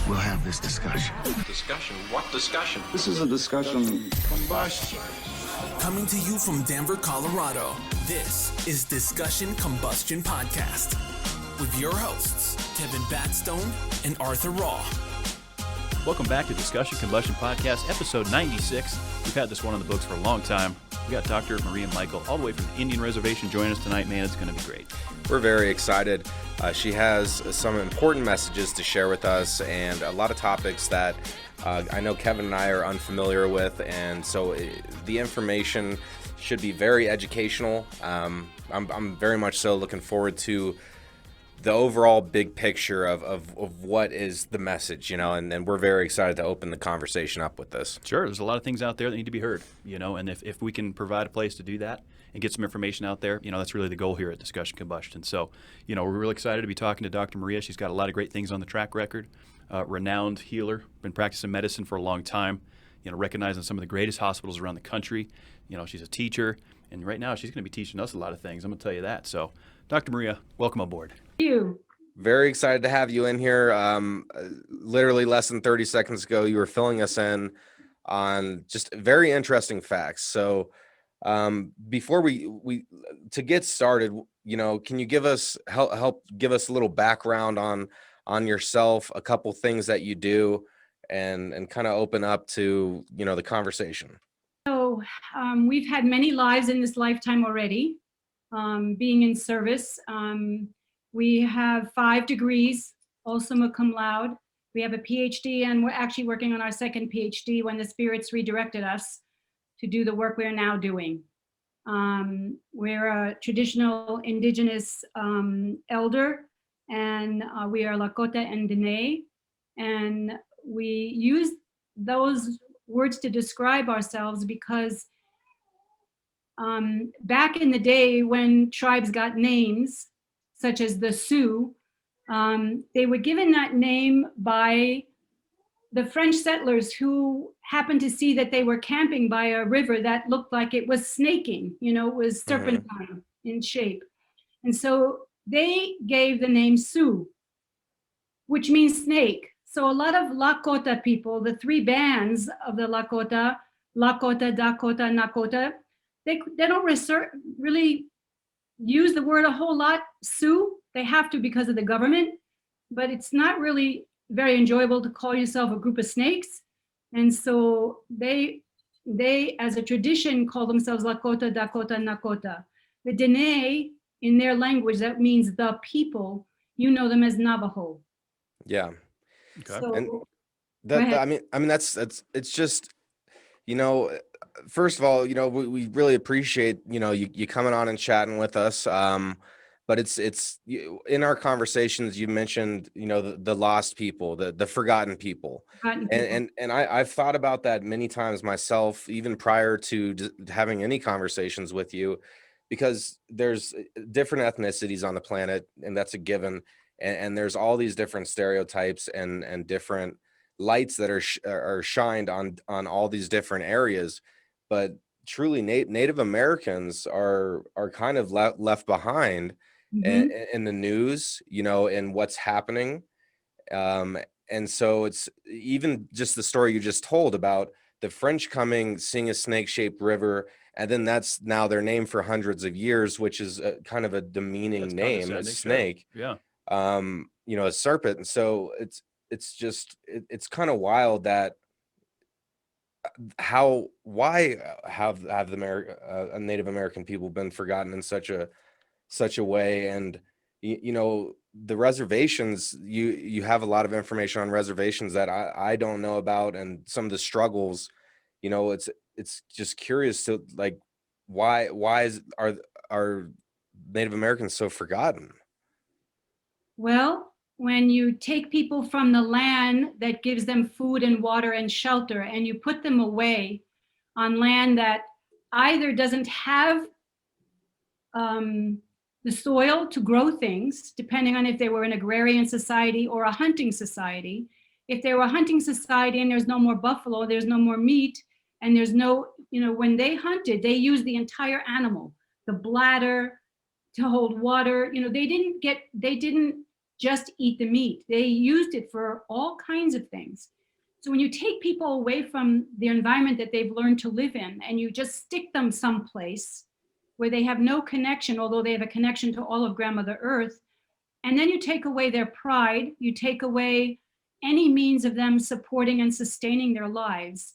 we'll have this discussion. Discussion? What discussion? This is a discussion combustion. Coming to you from Denver, Colorado, this is Discussion Combustion Podcast with your hosts, Kevin Batstone and Arthur Raw. Welcome back to Discussion Combustion Podcast, episode 96. We've had this one on the books for a long time. We got Dr. Maria Michael all the way from the Indian Reservation joining us tonight. Man, it's going to be great. We're very excited. She has some important messages to share with us and a lot of topics that I know Kevin and I are unfamiliar with, and so the information should be very educational. I'm very much so looking forward to the overall big picture of what is the message, and we're very excited to open the conversation up with this. Sure, there's a lot of things out there that need to be heard, and if we can provide a place to do that and get some information out there, that's really the goal here at Discussion Combustion. So, we're really excited to be talking to Dr. Maria. She's got a lot of great things on the track record. Renowned healer, been practicing medicine for a long time, recognized in some of the greatest hospitals around the country. She's a teacher, and right now she's going to be teaching us a lot of things. I'm going to tell you that. So, Dr. Maria, welcome aboard. Thank you. Very excited to have you in here. Literally less than 30 seconds ago, you were filling us in on just very interesting facts. So before we to get started, can you give us help give us a little background on yourself, a couple things that you do, and kind of open up to the conversation? So we've had many lives in this lifetime already, being in service. We have 5 degrees, all Summa Cum Laude. We have a Ph.D. and we're actually working on our second Ph.D. when the spirits redirected us to do the work we're now doing. We're a traditional Indigenous elder, and we are Lakota and Diné, and we use those words to describe ourselves because back in the day when tribes got names, such as the Sioux, they were given that name by the French settlers who happened to see that they were camping by a river that looked like it was snaking, it was serpentine in shape. And so they gave the name Sioux, which means snake. So a lot of Lakota people, the 3 bands of the Lakota, Dakota, Nakota, they don't really use the word a whole lot, Sioux. They have to because of the government, but it's not really very enjoyable to call yourself a group of snakes. And so they as a tradition call themselves Lakota, Dakota, Nakota. The Diné, in their language, that means the people, them as Navajo. Yeah. Okay. So, And that's it's just, first of all, we really appreciate, you coming on and chatting with us. But it's in our conversations, you mentioned, the lost people, the forgotten people. And I've thought about that many times myself, even prior to having any conversations with you, because there's different ethnicities on the planet, and that's a given. And there's all these different stereotypes and different lights that are shined on all these different areas. But truly, Native Americans are kind of left behind in the news, and what's happening. And so it's even just the story you just told about the French coming, seeing a snake-shaped river, and then that's now their name for hundreds of years, which is kind of a demeaning name, a snake. Yeah. A serpent. And so it's kind of wild that why have the Native American people been forgotten in such a way? And the reservations, you have a lot of information on reservations that I don't know about, and some of the struggles. It's just curious to why are Native Americans so forgotten? Well, when you take people from the land that gives them food and water and shelter, and you put them away on land that either doesn't have the soil to grow things, depending on if they were an agrarian society or a hunting society. If they were a hunting society and there's no more buffalo, there's no more meat, and there's no, when they hunted, they used the entire animal, the bladder to hold water. They didn't just eat the meat. They used it for all kinds of things. So when you take people away from the environment that they've learned to live in and you just stick them someplace where they have no connection, although they have a connection to all of Grandmother Earth, and then you take away their pride, you take away any means of them supporting and sustaining their lives,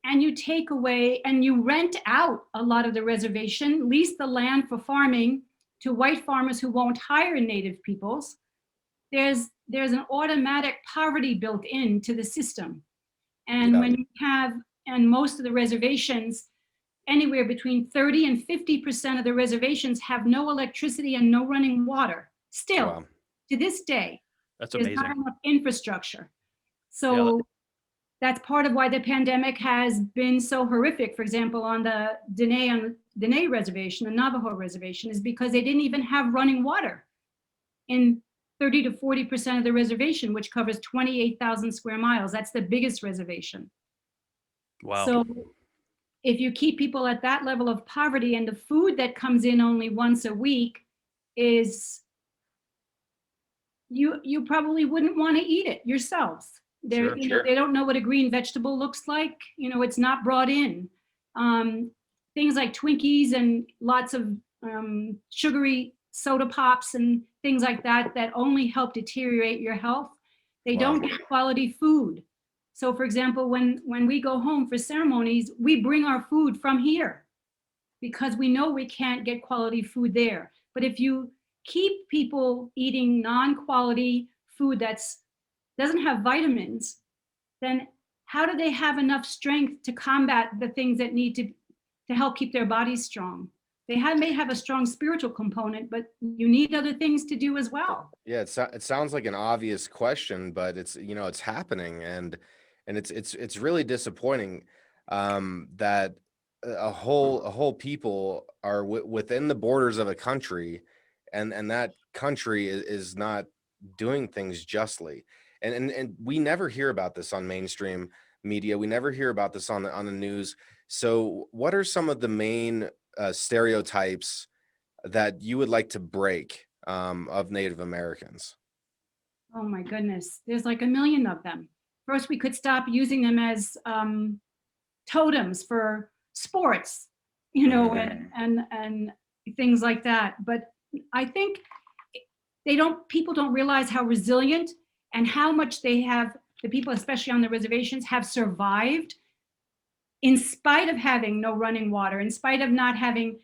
and you take away and you rent out a lot of the reservation, lease the land for farming to white farmers who won't hire native peoples, there's an automatic poverty built into the system. And when you have, and most of the reservations, anywhere between 30 and 50% of the reservations have no electricity and no running water. Still, to this day, That's there's amazing. not enough infrastructure. So that's part of why the pandemic has been so horrific. For example, on the Diné reservation, the Navajo reservation, is because they didn't even have running water in 30 to 40% of the reservation, which covers 28,000 square miles. That's the biggest reservation. Wow. So if you keep people at that level of poverty and the food that comes in only once a week is, you probably wouldn't want to eat it yourselves. They're, they don't know what a green vegetable looks like. It's not brought in. Things like Twinkies and lots of sugary soda pops and things like that only help deteriorate your health. They don't get quality food. So for example, when we go home for ceremonies, we bring our food from here because we know we can't get quality food there. But if you keep people eating non-quality food that doesn't have vitamins, then how do they have enough strength to combat the things that need to help keep their bodies strong? They may have a strong spiritual component, but you need other things to do as well. Yeah, it sounds like an obvious question, but it's it's happening, and it's really disappointing that a whole people are within the borders of a country, and that country is not doing things justly, and we never hear about this on mainstream media. We never hear about this on the news. So what are some of the main stereotypes that you would like to break of Native Americans? Oh my goodness, there's like a million of them. First, we could stop using them as totems for sports, and things like that. But I think people don't realize how resilient and how much the people, especially on the reservations, have survived in spite of having no running water, in spite of not having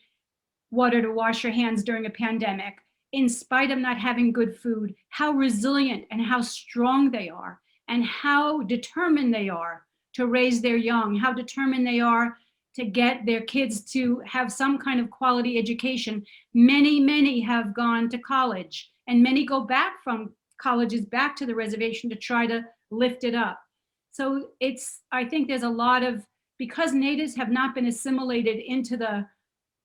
water to wash your hands during a pandemic, in spite of not having good food, how resilient and how strong they are, and how determined they are to raise their young, how determined they are to get their kids to have some kind of quality education. Many have gone to college, and many go back from colleges back to the reservation to try to lift it up. So I think there's a lot of, because natives have not been assimilated into the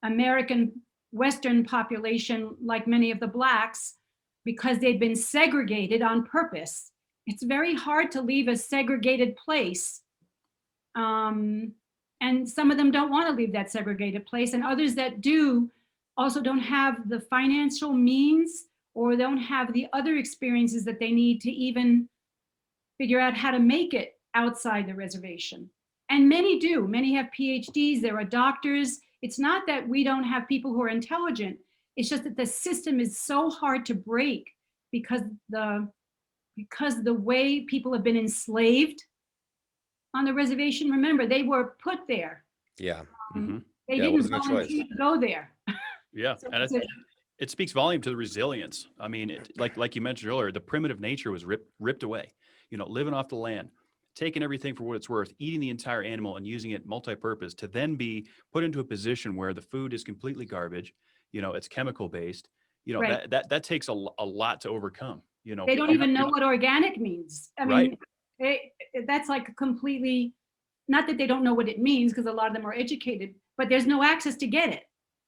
American Western population like many of the Blacks, because they've been segregated on purpose. It's very hard to leave a segregated place. And some of them don't want to leave that segregated place, and others that do also don't have the financial means or don't have the other experiences that they need to even figure out how to make it outside the reservation. And many do. Many have PhDs, there are doctors. It's not that we don't have people who are intelligent. It's just that the system is so hard to break because the way people have been enslaved on the reservation. Remember, they were put there. Yeah. They didn't volunteer to go there. Yeah, So and it speaks volume to the resilience. I mean, like you mentioned earlier, the primitive nature was ripped away. Living off the land, taking everything for what it's worth, eating the entire animal and using it multi-purpose, to then be put into a position where the food is completely garbage. It's chemical based. Right. That takes a lot to overcome. They don't even know what organic means. I mean, that's like a completely, not that they don't know what it means, because a lot of them are educated, but there's no access to get it.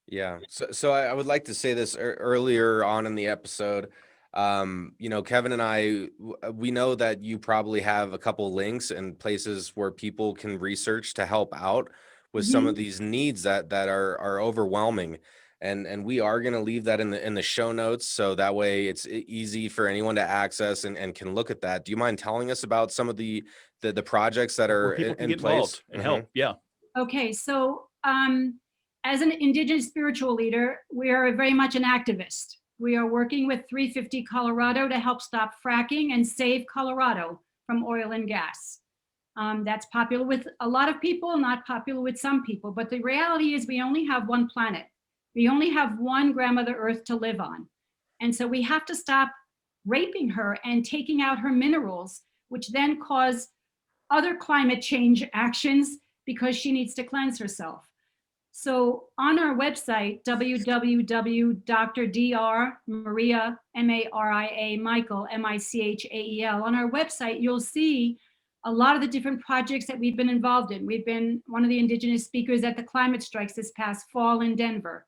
Yeah. So I would like to say this earlier on in the episode. Kevin and I, we know that you probably have a couple links and places where people can research to help out with some of these needs that are overwhelming. and we are going to leave that in the show notes, so that way it's easy for anyone to access and can look at that. Do you mind telling us about some of the projects that are Where people can in get place involved and help. Yeah. Okay, so as an Indigenous spiritual leader, we are very much an activist. We are working with 350 Colorado to help stop fracking and save Colorado from oil and gas. That's popular with a lot of people, not popular with some people, but the reality is we only have one planet. We only have one grandmother Earth to live on. And so we have to stop raping her and taking out her minerals, which then cause other climate change actions because she needs to cleanse herself. So on our website, www.Dr.Dr. Maria, Michael, Michael, on our website, you'll see a lot of the different projects that we've been involved in. We've been one of the Indigenous speakers at the climate strikes this past fall in Denver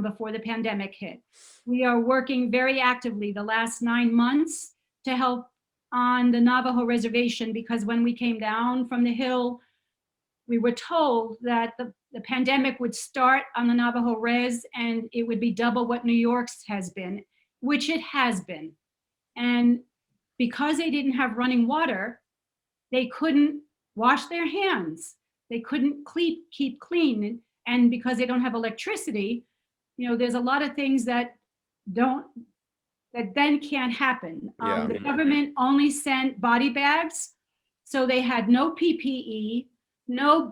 before the pandemic hit. We are working very actively the last 9 months to help on the Navajo reservation, because when we came down from the hill, we were told that the pandemic would start on the Navajo res and it would be double what New York's has been, which it has been. And because they didn't have running water, they couldn't wash their hands. They couldn't keep clean. And because they don't have electricity, there's a lot of things that then can't happen. Yeah. The government only sent body bags. So they had no PPE, no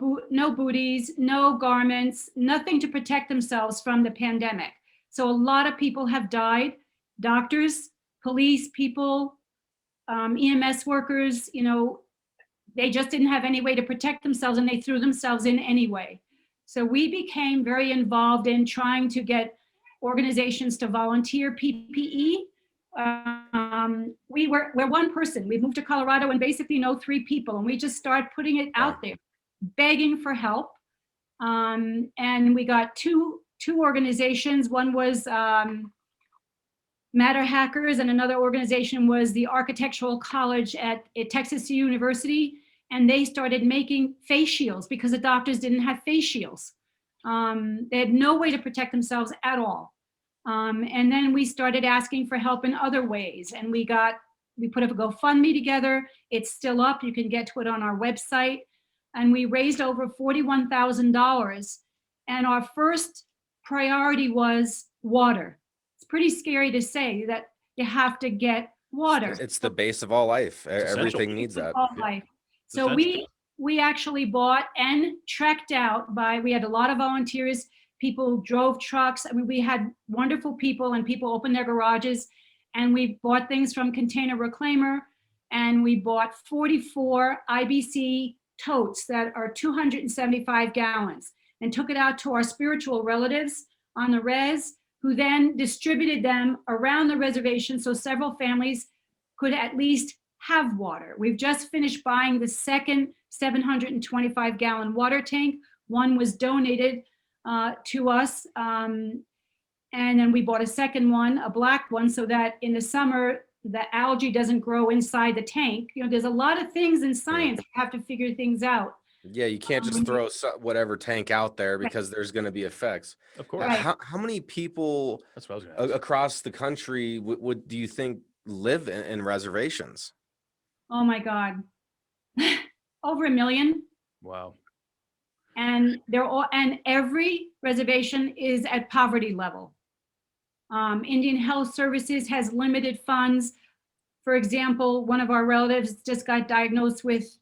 booties, no garments, nothing to protect themselves from the pandemic. So a lot of people have died, doctors, police people, EMS workers, they just didn't have any way to protect themselves and they threw themselves in anyway. So we became very involved in trying to get organizations to volunteer PPE. We're one person. We moved to Colorado and basically know 3 people, and we just start putting it out there, begging for help. And we got two organizations. One was Matter Hackers, and another organization was the Architectural College at Texas University. And they started making face shields because the doctors didn't have face shields. They had no way to protect themselves at all. And then we started asking for help in other ways. And we put up a GoFundMe together. It's still up. You can get to it on our website. And we raised over $41,000. And our first priority was water. It's pretty scary to say that you have to get water. It's the base of all life. Everything needs that. All life. So we actually bought and trekked out we had a lot of volunteers. People drove trucks. I mean, we had wonderful people, and people opened their garages, and we bought things from Container Reclaimer, and we bought 44 IBC totes that are 275 gallons and took it out to our spiritual relatives on the res, who then distributed them around the reservation so several families could at least have water. We've just finished buying the second 725 gallon water tank. One was donated to us. And then we bought a second one, a black one, so that in the summer, the algae doesn't grow inside the tank. There's a lot of things in science. You have to figure things out. Yeah, you can't just throw whatever tank out there because there's going to be effects. Of course. Right. How many people That's what I was going to ask. across the country would do you think live in reservations? Oh my God. Over 1 million. Wow. And every reservation is at poverty level. Indian Health Services has limited funds. For example, one of our relatives just got diagnosed with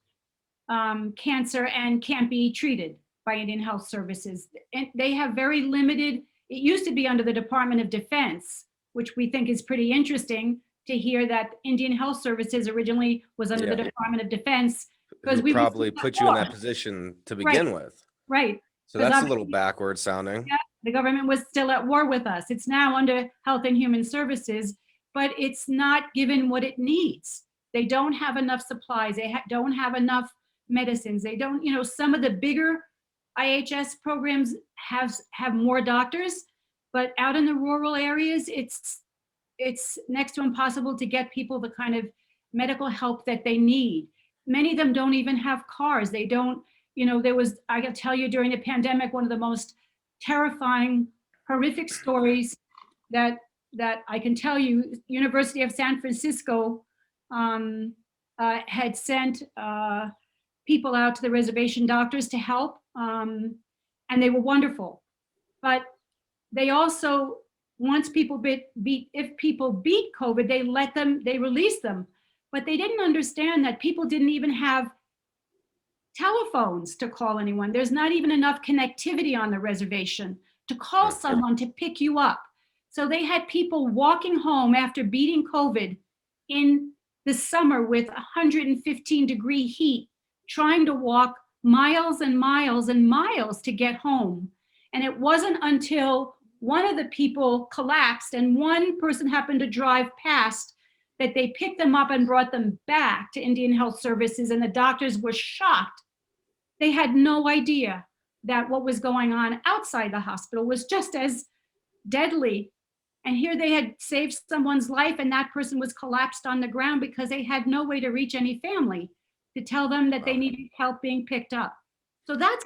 cancer and can't be treated by Indian Health Services. And they have very limited, it used to be under the Department of Defense, which we think is pretty interesting to hear that Indian Health Services originally was under the Department of Defense. Because we probably put you in that position to begin with. Right. So that's a little backward sounding. Yeah, the government was still at war with us. It's now under Health and Human Services, but it's not given what it needs. They don't have enough supplies. They don't have enough medicines. They don't, some of the bigger IHS programs have more doctors, but out in the rural areas, it's next to impossible to get people the kind of medical help that they need. Many of them don't even have cars. They don't, I can tell you during the pandemic, one of the most terrifying horrific stories that I can tell you. University of San Francisco had sent people out to the reservation doctors to help, and they were wonderful. But they also, once people if people beat COVID, they released them. But they didn't understand that people didn't even have telephones to call anyone. There's not even enough connectivity on the reservation to call someone to pick you up. So they had people walking home after beating COVID in the summer with 115-degree heat, trying to walk miles and miles and miles to get home. And it wasn't until one of the people collapsed and one person happened to drive past that they picked them up and brought them back to Indian Health Services, and the doctors were shocked. They had no idea that what was going on outside the hospital was just as deadly. And here they had saved someone's life, and that person was collapsed on the ground because they had no way to reach any family to tell them that they needed help being picked up. So that's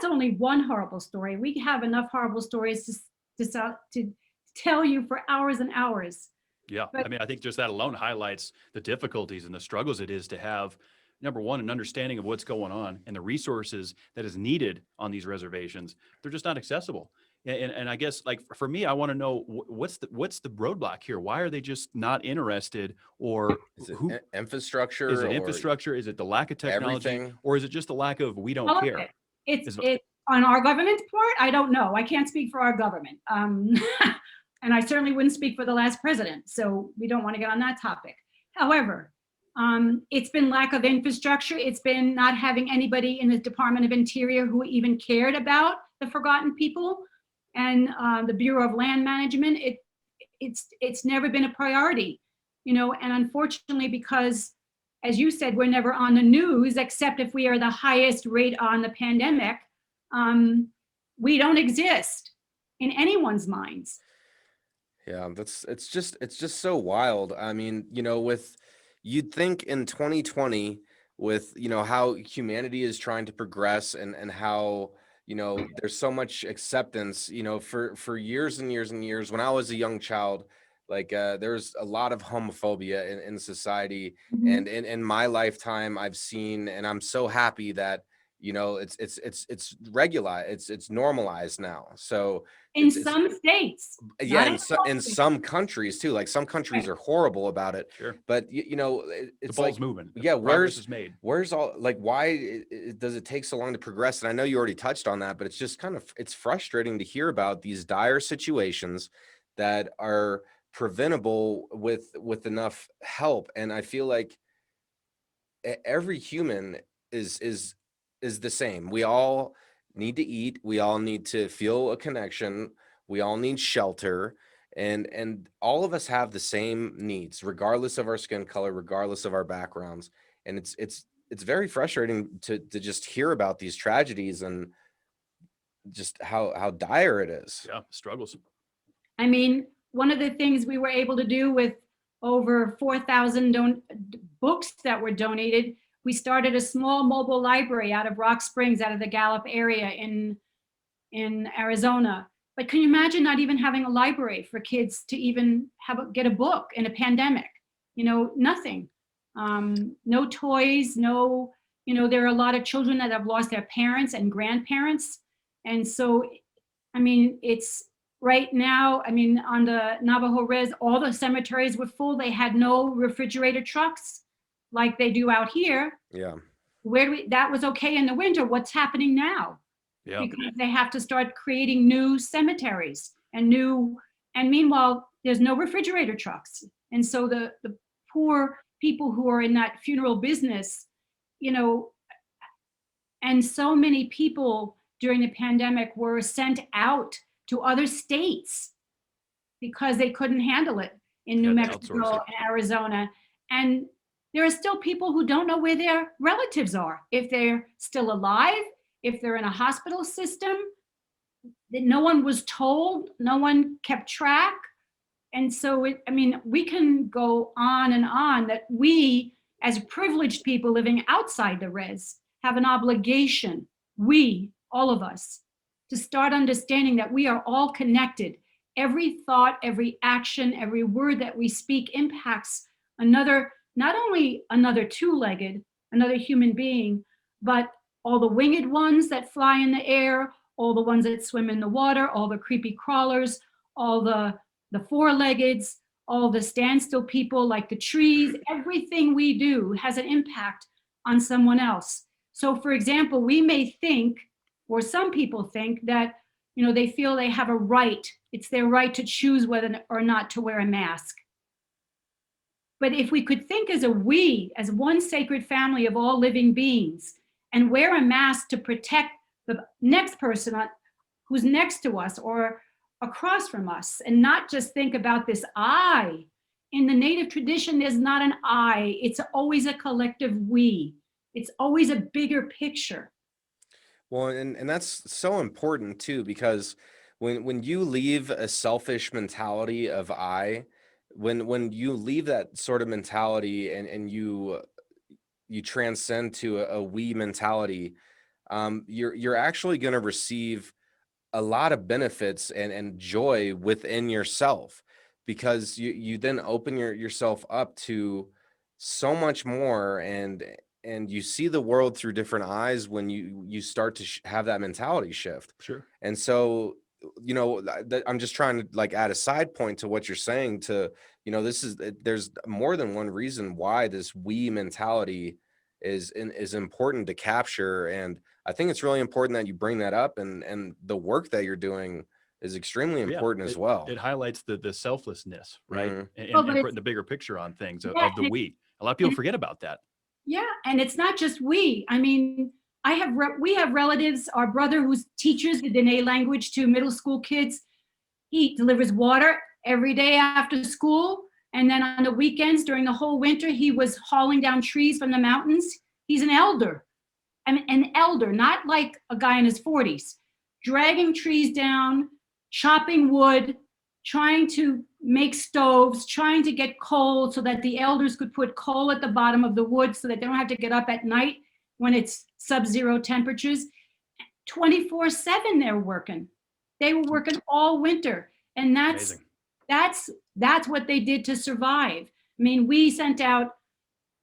only one horrible story. We have enough horrible stories to tell you for hours and hours. Yeah, But- I mean, I think just that alone highlights the difficulties and the struggles it is to have, number one, an understanding of what's going on and the resources that is needed on these reservations. They're just not accessible. And I guess, like, for me, I want to know what's the roadblock here? Why are they just not interested? Or Is it who infrastructure? is it? or Infrastructure? Is it the lack of technology? everything? Or is it just the lack of we don't All of care? it. It's Is- on our government's part. I don't know. I can't speak for our government. And I certainly wouldn't speak for the last president. So we don't want to get on that topic. However, it's been lack of infrastructure. It's been not having anybody in the Department of Interior who even cared about the forgotten people, and the Bureau of Land Management. It's never been a priority, and unfortunately, because, as you said, we're never on the news, except if we are the highest rate on the pandemic, we don't exist in anyone's minds. Yeah, it's just so wild. I mean, you'd think in 2020 with, how humanity is trying to progress and how, there's so much acceptance, for years and years and years. When I was a young child, like there's a lot of homophobia in society. Mhm. And in my lifetime, I've seen, and I'm so happy that, it's regularized, it's normalized now. So In it's some states. yeah, not in some countries too. Like some countries are horrible about it, Sure. but The it's ball's like, moving. yeah, Progress is made. where's all, like, why does it take so long to progress? And I know you already touched on that, but it's just it's frustrating to hear about these dire situations that are preventable with enough help. And I feel like every human is the same. We all need to eat. We all need to feel a connection. We all need shelter, and all of us have the same needs, regardless of our skin color, regardless of our backgrounds. And it's very frustrating to just hear about these tragedies and just how dire it is. Yeah, struggles. I mean, one of the things we were able to do with over 4,000 books that were donated, we started a small mobile library out of Rock Springs, out of the Gallup area in Arizona. But can you imagine not even having a library for kids to even get a book in a pandemic? Nothing. No toys, no, there are a lot of children that have lost their parents and grandparents. And so, I mean, it's right now, on the Navajo res, all the cemeteries were full. They had no refrigerator trucks like they do out here. Yeah. That was okay in the winter. What's happening now? Yeah. Because they have to start creating new cemeteries and meanwhile, there's no refrigerator trucks. And so the poor people who are in that funeral business, and so many people during the pandemic were sent out to other states because they couldn't handle it in New Yeah, they outsourced Mexico it. and Arizona. And there are still people who don't know where their relatives are, if they're still alive, if they're in a hospital system, that no one was told, no one kept track. And so, we can go on and on that we, as privileged people living outside the res, have an obligation, all of us, to start understanding that we are all connected. Every thought, every action, every word that we speak impacts another, not only another two-legged, another human being, but all the winged ones that fly in the air, all the ones that swim in the water, all the creepy crawlers, all the four-leggeds, all the standstill people like the trees. Everything we do has an impact on someone else. So for example, we may think, or some people think that, they feel they have a right. It's their right to choose whether or not to wear a mask. But if we could think as as one sacred family of all living beings, and wear a mask to protect the next person who's next to us or across from us, and not just think about this I. In the Native tradition, there's not an I. It's always a collective we. It's always a bigger picture. Well, and that's so important too, because when you leave a selfish mentality of I, when you leave that sort of mentality and you transcend to a we mentality, you're actually going to receive a lot of benefits and joy within yourself, because you then open yourself up to so much more, and you see the world through different eyes when you start to have that mentality shift. Sure. And so, I'm just trying to like add a side point to what you're saying to, there's more than one reason why this we mentality is important to capture. And I think it's really important that you bring that up, and the work that you're doing is extremely important as well. It highlights the selflessness, right? Mhm. And putting the bigger picture on things of the we. A lot of people forget about that. Yeah, and it's not just we. I mean, we have relatives, our brother who's teaches the Diné language to middle school kids. He delivers water every day after school. And then on the weekends during the whole winter, he was hauling down trees from the mountains. He's an elder. I mean, an elder, not like a guy in his 40s, dragging trees down, chopping wood, trying to make stoves, trying to get coal so that the elders could put coal at the bottom of the wood so that they don't have to get up at night when it's sub-zero temperatures. 24/7 they're working. They were working all winter. And that's what they did to survive. I mean, we sent out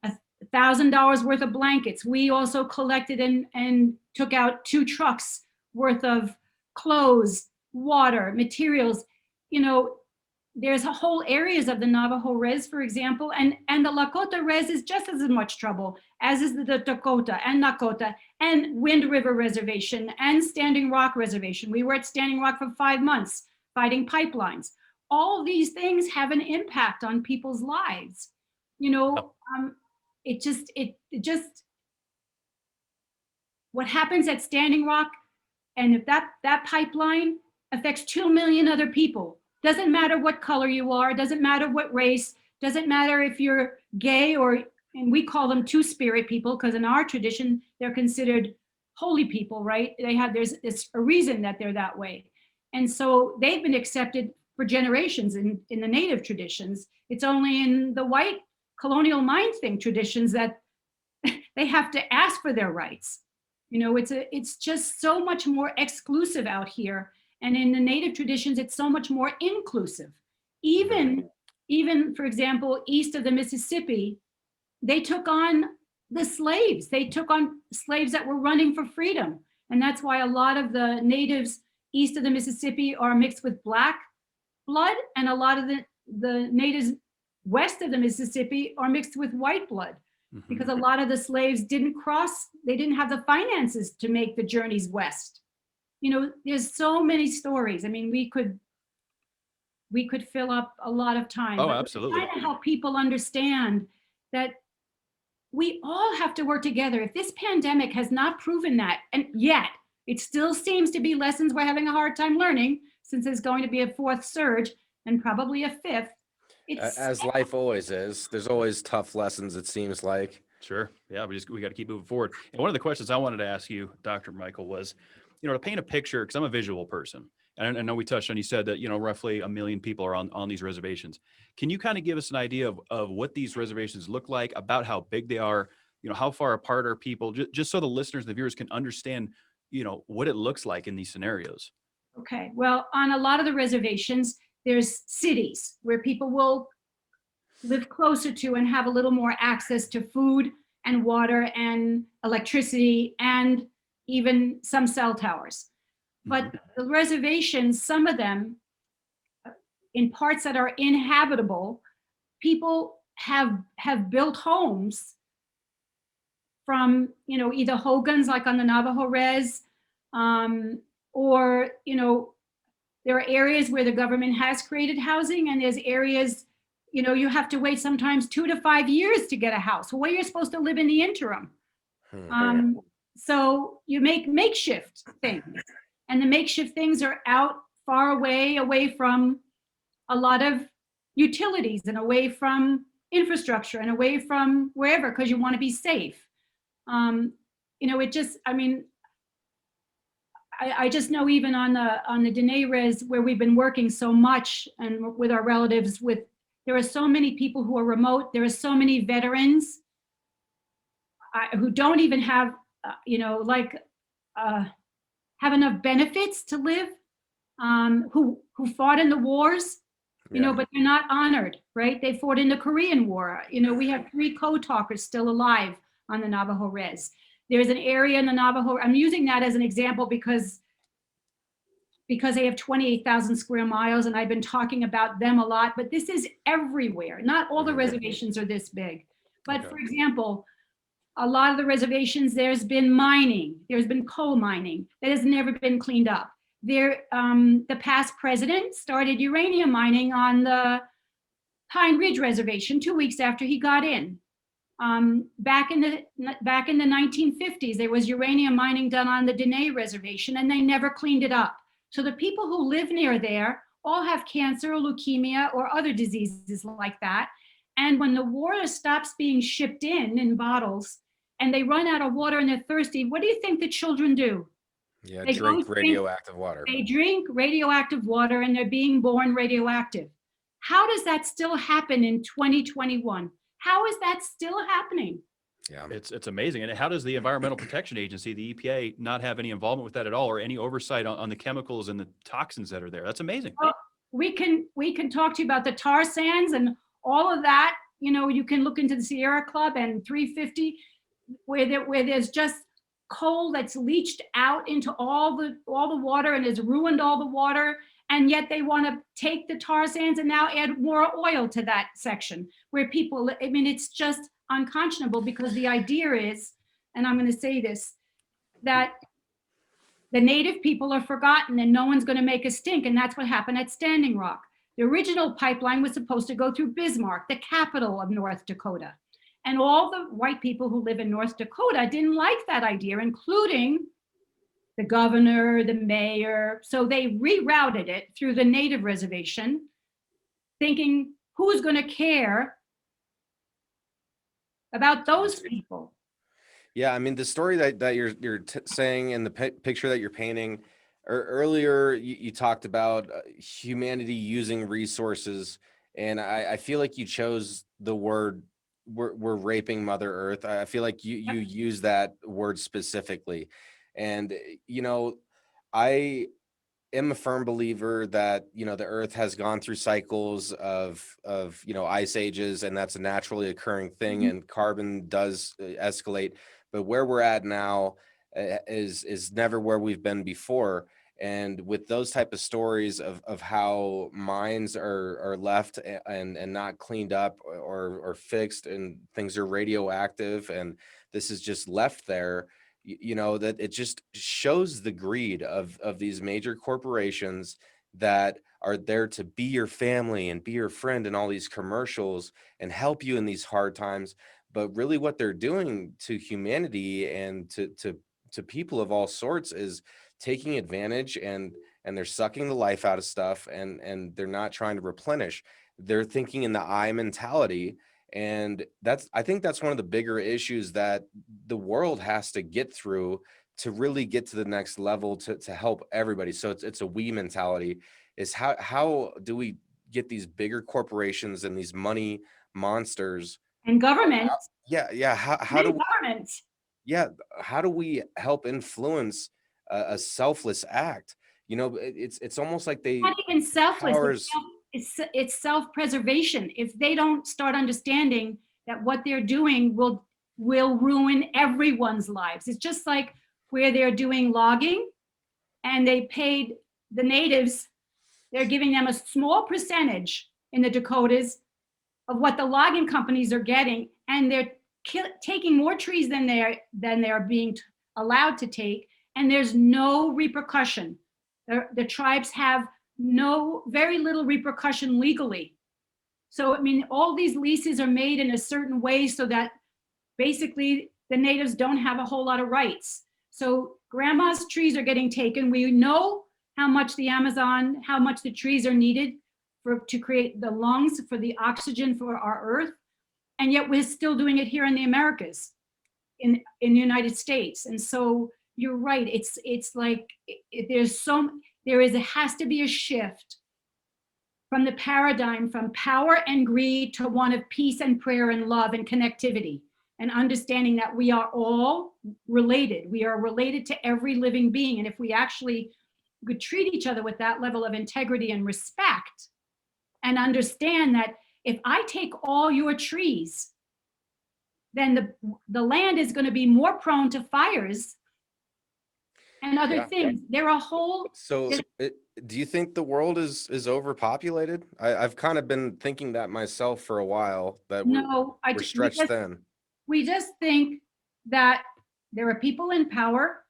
$1,000 worth of blankets. We also collected and took out 2 trucks worth of clothes, water, materials. There's whole areas of the Navajo Res, for example, and the Lakota Res is just as much trouble, as is the Dakota and Nakota and Wind River Reservation and Standing Rock Reservation. We were at Standing Rock for 5 months fighting pipelines. All these things have an impact on people's lives. It just what happens at Standing Rock, and if that pipeline affects 2 million other people. Doesn't matter what color you are, doesn't matter what race, doesn't matter if you're gay and we call them two-spirit people, because in our tradition, they're considered holy people, right? There's a reason that they're that way. And so they've been accepted for generations in the Native traditions. It's only in the white colonial mind thing traditions that they have to ask for their rights. It's just so much more exclusive out here. And in the Native traditions, it's so much more inclusive. Even, for example, east of the Mississippi, they took on the slaves. They took on slaves that were running for freedom. And that's why a lot of the natives east of the Mississippi are mixed with Black blood, and a lot of the natives west of the Mississippi are mixed with white blood. Because a lot of the slaves didn't they didn't have the finances to make the journeys west. There's so many stories. I mean, we could fill up a lot of time. Oh, absolutely. Trying to help people understand that we all have to work together. If this pandemic has not proven that, and yet it still seems to be lessons we're having a hard time learning, since there's going to be a 4th surge and probably a 5th. As life always is, there's always tough lessons, it seems like. Sure. Yeah, we got to keep moving forward. And one of the questions I wanted to ask you, Dr. Michael, was, to paint a picture, because I'm a visual person. And I know we touched on, you said that, roughly 1 million people are on these reservations. Can you kind of give us an idea of what these reservations look like, about how big they are, how far apart are people, just so the listeners, the viewers can understand what it looks like in these scenarios. Okay, well, on a lot of the reservations, there's cities where people will live closer to and have a little more access to food and water and electricity and even some cell towers. But the reservations, some of them, in parts that are inhabitable, people have built homes from, either Hogans, like on the Navajo res, or, there are areas where the government has created housing, and there's areas, you have to wait sometimes 2 to 5 years to get a house. Well, where you're supposed to live in the interim. So you make makeshift things, and the makeshift things are out far away from a lot of utilities and away from infrastructure and away from wherever, because you want to be safe. It just, I just know even on the Diné res, where we've been working so much and with our relatives, there are so many people who are remote. There are so many veterans who don't even have, have enough benefits to live, who fought in the wars, but they're not honored, right? They fought in the Korean War. We have 3 co-talkers still alive on the Navajo res. There's an area in the Navajo, I'm using that as an example because they have 28,000 square miles, and I've been talking about them a lot, but this is everywhere. Not all the reservations are this big. But for example, a lot of the reservations, there's been mining, there's been coal mining that has never been cleaned up. The past president started uranium mining on the Pine Ridge Reservation 2 weeks after he got in. Back in the 1950s, there was uranium mining done on the Diné Reservation, and they never cleaned it up. So the people who live near there all have cancer or leukemia or other diseases like that. And when the water stops being shipped in bottles, and they run out of water and they're thirsty, what do you think the children do? Yeah, They drink radioactive water. They drink radioactive water, and they're being born radioactive. How does that still happen in 2021? How is that still happening? Yeah, it's amazing. And how does the Environmental Protection Agency, the EPA, not have any involvement with that at all, or any oversight on the chemicals and the toxins that are there? That's amazing. Well, we can talk to you about the tar sands and all of that. You can look into the Sierra Club and 350, where there's just coal that's leached out into all the water and has ruined all the water. And yet they want to take the tar sands and now add more oil to that section where people, it's just unconscionable, because the idea is, and I'm going to say this, that the native people are forgotten and no one's going to make a stink. And that's what happened at Standing Rock. The original pipeline was supposed to go through Bismarck, the capital of North Dakota. And all the white people who live in North Dakota didn't like that idea, including the governor, the mayor. So they rerouted it through the native reservation, thinking, who's going to care about those people? Yeah, the story that you're saying, and the picture that you're painting, earlier you talked about humanity using resources, and I feel like you chose the word, we're raping Mother Earth. I feel like you use that word specifically. And, I am a firm believer that, the earth has gone through cycles of ice ages, and that's a naturally occurring thing, and carbon does escalate. But where we're at now is never where we've been before. And with those type of stories of how mines are left and not cleaned up or fixed, and things are radioactive, and this is just left there, that it just shows the greed of these major corporations that are there to be your family and be your friend in all these commercials and help you in these hard times. But really what they're doing to humanity and to people of all sorts is taking advantage, and they're sucking the life out of stuff, and they're not trying to replenish. They're thinking in the I mentality. And I think that's one of the bigger issues that the world has to get through to really get to the next level to help everybody. So it's a we mentality, is how do we get these bigger corporations and these money monsters and governments? How do we, governments? how do we help influence a selfless act. You know, it's almost like they Not even selfless. powers. It's self-preservation. If they don't start understanding that what they're doing will ruin everyone's lives. It's just like where they're doing logging and they paid the natives, they're giving them a small percentage in the Dakotas of what the logging companies are getting, and they're taking more trees than they're being allowed to take, and there's no repercussion. The tribes have very little repercussion legally. So, I mean, all these leases are made in a certain way so that basically the natives don't have a whole lot of rights. So grandma's trees are getting taken. We know how much the Amazon, how much the trees are needed to create the lungs, for the oxygen for our earth. And yet we're still doing it here in the Americas, in the United States. And so you're right. It's like it has to be a shift from the paradigm from power and greed to one of peace and prayer and love and connectivity, and understanding that we are all related. We are related to every living being. And if we actually could treat each other with that level of integrity and respect, and understand that if I take all your trees, then the land is going to be more prone to fires and other things. There are whole. So do you think the world is overpopulated? I've kind of been thinking that myself for a while, that we're stretched thin. We just think that there are people in power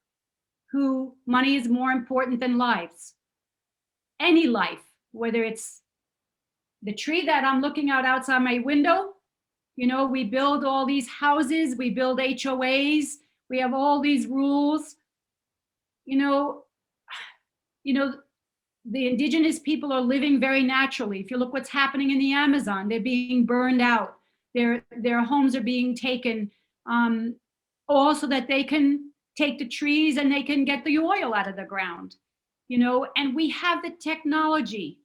who money is more important than lives. Any life, whether it's the tree that I'm looking out outside my window, you know, we build all these houses, we build HOAs, we have all these rules. You know, the indigenous people are living very naturally. If you look what's happening in the Amazon, they're being burned out. Their homes are being taken, all so that they can take the trees and they can get the oil out of the ground, you know, and we have the technology.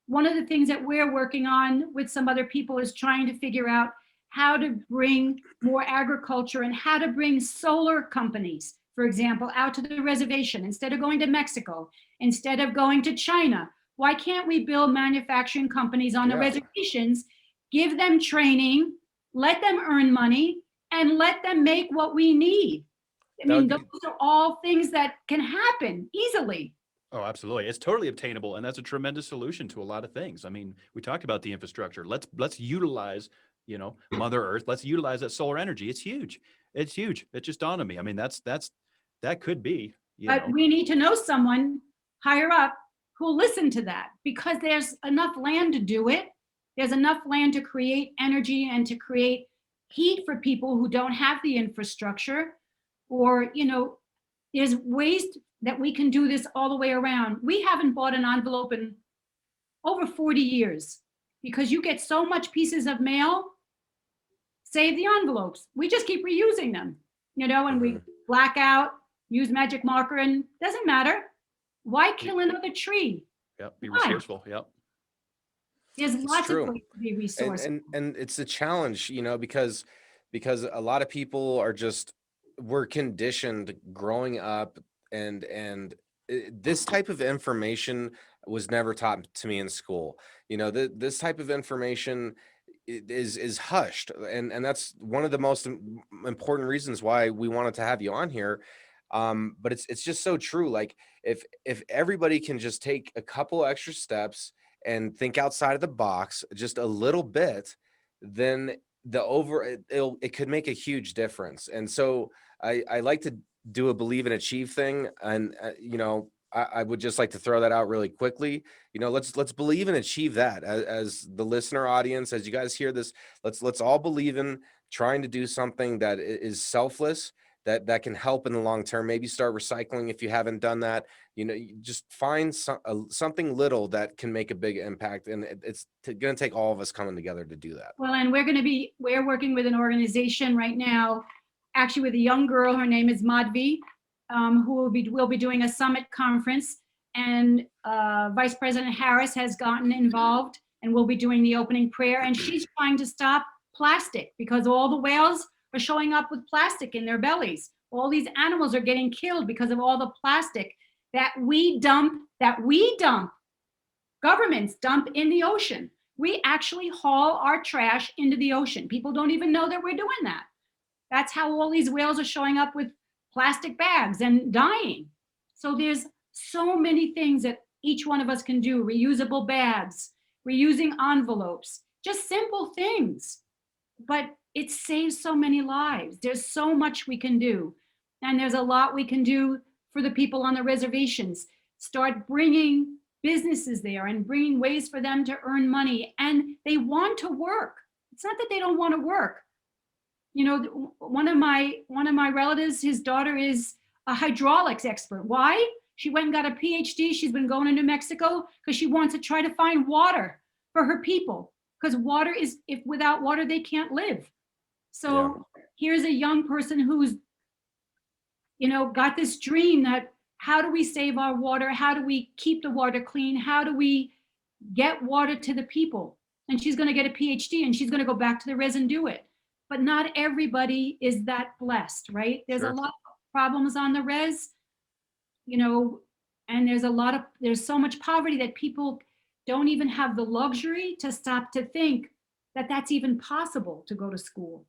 One of the things that we're working on with some other people is trying to figure out how to bring more agriculture and how to bring solar companies, for example, out to the reservation instead of going to Mexico, instead of going to China. Why can't we build manufacturing companies on the reservations, give them training, let them earn money, and let them make what we need? I mean, those are all things that can happen easily. Oh, absolutely. It's totally obtainable, and that's a tremendous solution to a lot of things. I mean, we talked about the infrastructure. Let's utilize, you know, Mother Earth. Let's utilize that solar energy. It's huge. It's huge. It just dawned on me. I mean, that could be. But we need to know someone higher up who'll listen to that, because there's enough land to do it. There's enough land to create energy and to create heat for people who don't have the infrastructure, or, you know, there's ways that we can do this all the way around. We haven't bought an envelope in over 40 years because you get so much pieces of mail. Save the envelopes. We just keep reusing them, you know, and we black out, use magic marker, and doesn't matter. Why kill another tree? Yep, be resourceful. Yep. There's lots of ways to be resourceful. And it's a challenge, you know, because a lot of people we're conditioned growing up, and this type of information was never taught to me in school. You know, this type of information is hushed, and that's one of the most important reasons why we wanted to have you on here. But it's just so true. Like if everybody can just take a couple extra steps and think outside of the box just a little bit, then it could make a huge difference. And so I like to do a believe and achieve thing. And, you know, I would just like to throw that out really quickly. You know, let's believe and achieve that as the listener audience, as you guys hear this, let's all believe in trying to do something that is selfless, that can help in the long term. Maybe start recycling if you haven't done that. You know, you just find something little that can make a big impact. And it's going to take all of us coming together to do that. Well, and we're working with an organization right now, actually with a young girl. Her name is Madhvi, who will be doing a summit conference, and Vice President Harris has gotten involved and will be doing the opening prayer. And she's trying to stop plastic because all the whales are showing up with plastic in their bellies. All these animals are getting killed because of all the plastic that we dump, governments dump in the ocean. We actually haul our trash into the ocean. People don't even know that we're doing that. That's how all these whales are showing up with plastic bags and dying. So there's so many things that each one of us can do. Reusable bags, reusing envelopes, just simple things. But it saves so many lives. There's so much we can do. And there's a lot we can do for the people on the reservations. Start bringing businesses there and bringing ways for them to earn money. And they want to work. It's not that they don't want to work. You know, one of my relatives, his daughter is a hydraulics expert. Why? She went and got a Ph.D. She's been going to New Mexico because she wants to try to find water for her people. Because water is, if without water, they can't live. So here's a young person who's, you know, got this dream that how do we save our water? How do we keep the water clean? How do we get water to the people? And she's going to get a PhD and she's going to go back to the res and do it. But not everybody is that blessed, right? There's a lot of problems on the res, you know, and there's so much poverty that people don't even have the luxury to stop to think that that's even possible to go to school,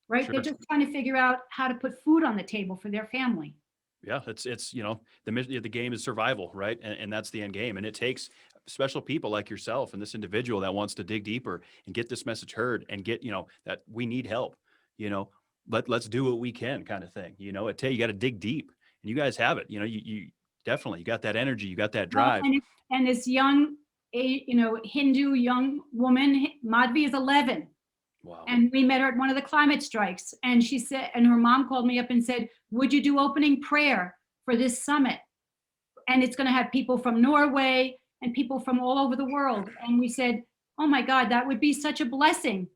right? Sure. They're just trying to figure out how to put food on the table for their family. Yeah, it's you know, the game is survival, right? And that's the end game. And it takes special people like yourself and this individual that wants to dig deeper and get this message heard and get, you know, that we need help, you know, let's do what we can kind of thing. You know, you got to dig deep, and you guys have it. You know, you definitely, you got that energy, you got that drive. Well, and this young, you know, Hindu young woman, Madhvi is 11. Wow. And we met her at one of the climate strikes. And she said, and her mom called me up and said, would you do opening prayer for this summit? And it's going to have people from Norway and people from all over the world. And we said, oh my God, that would be such a blessing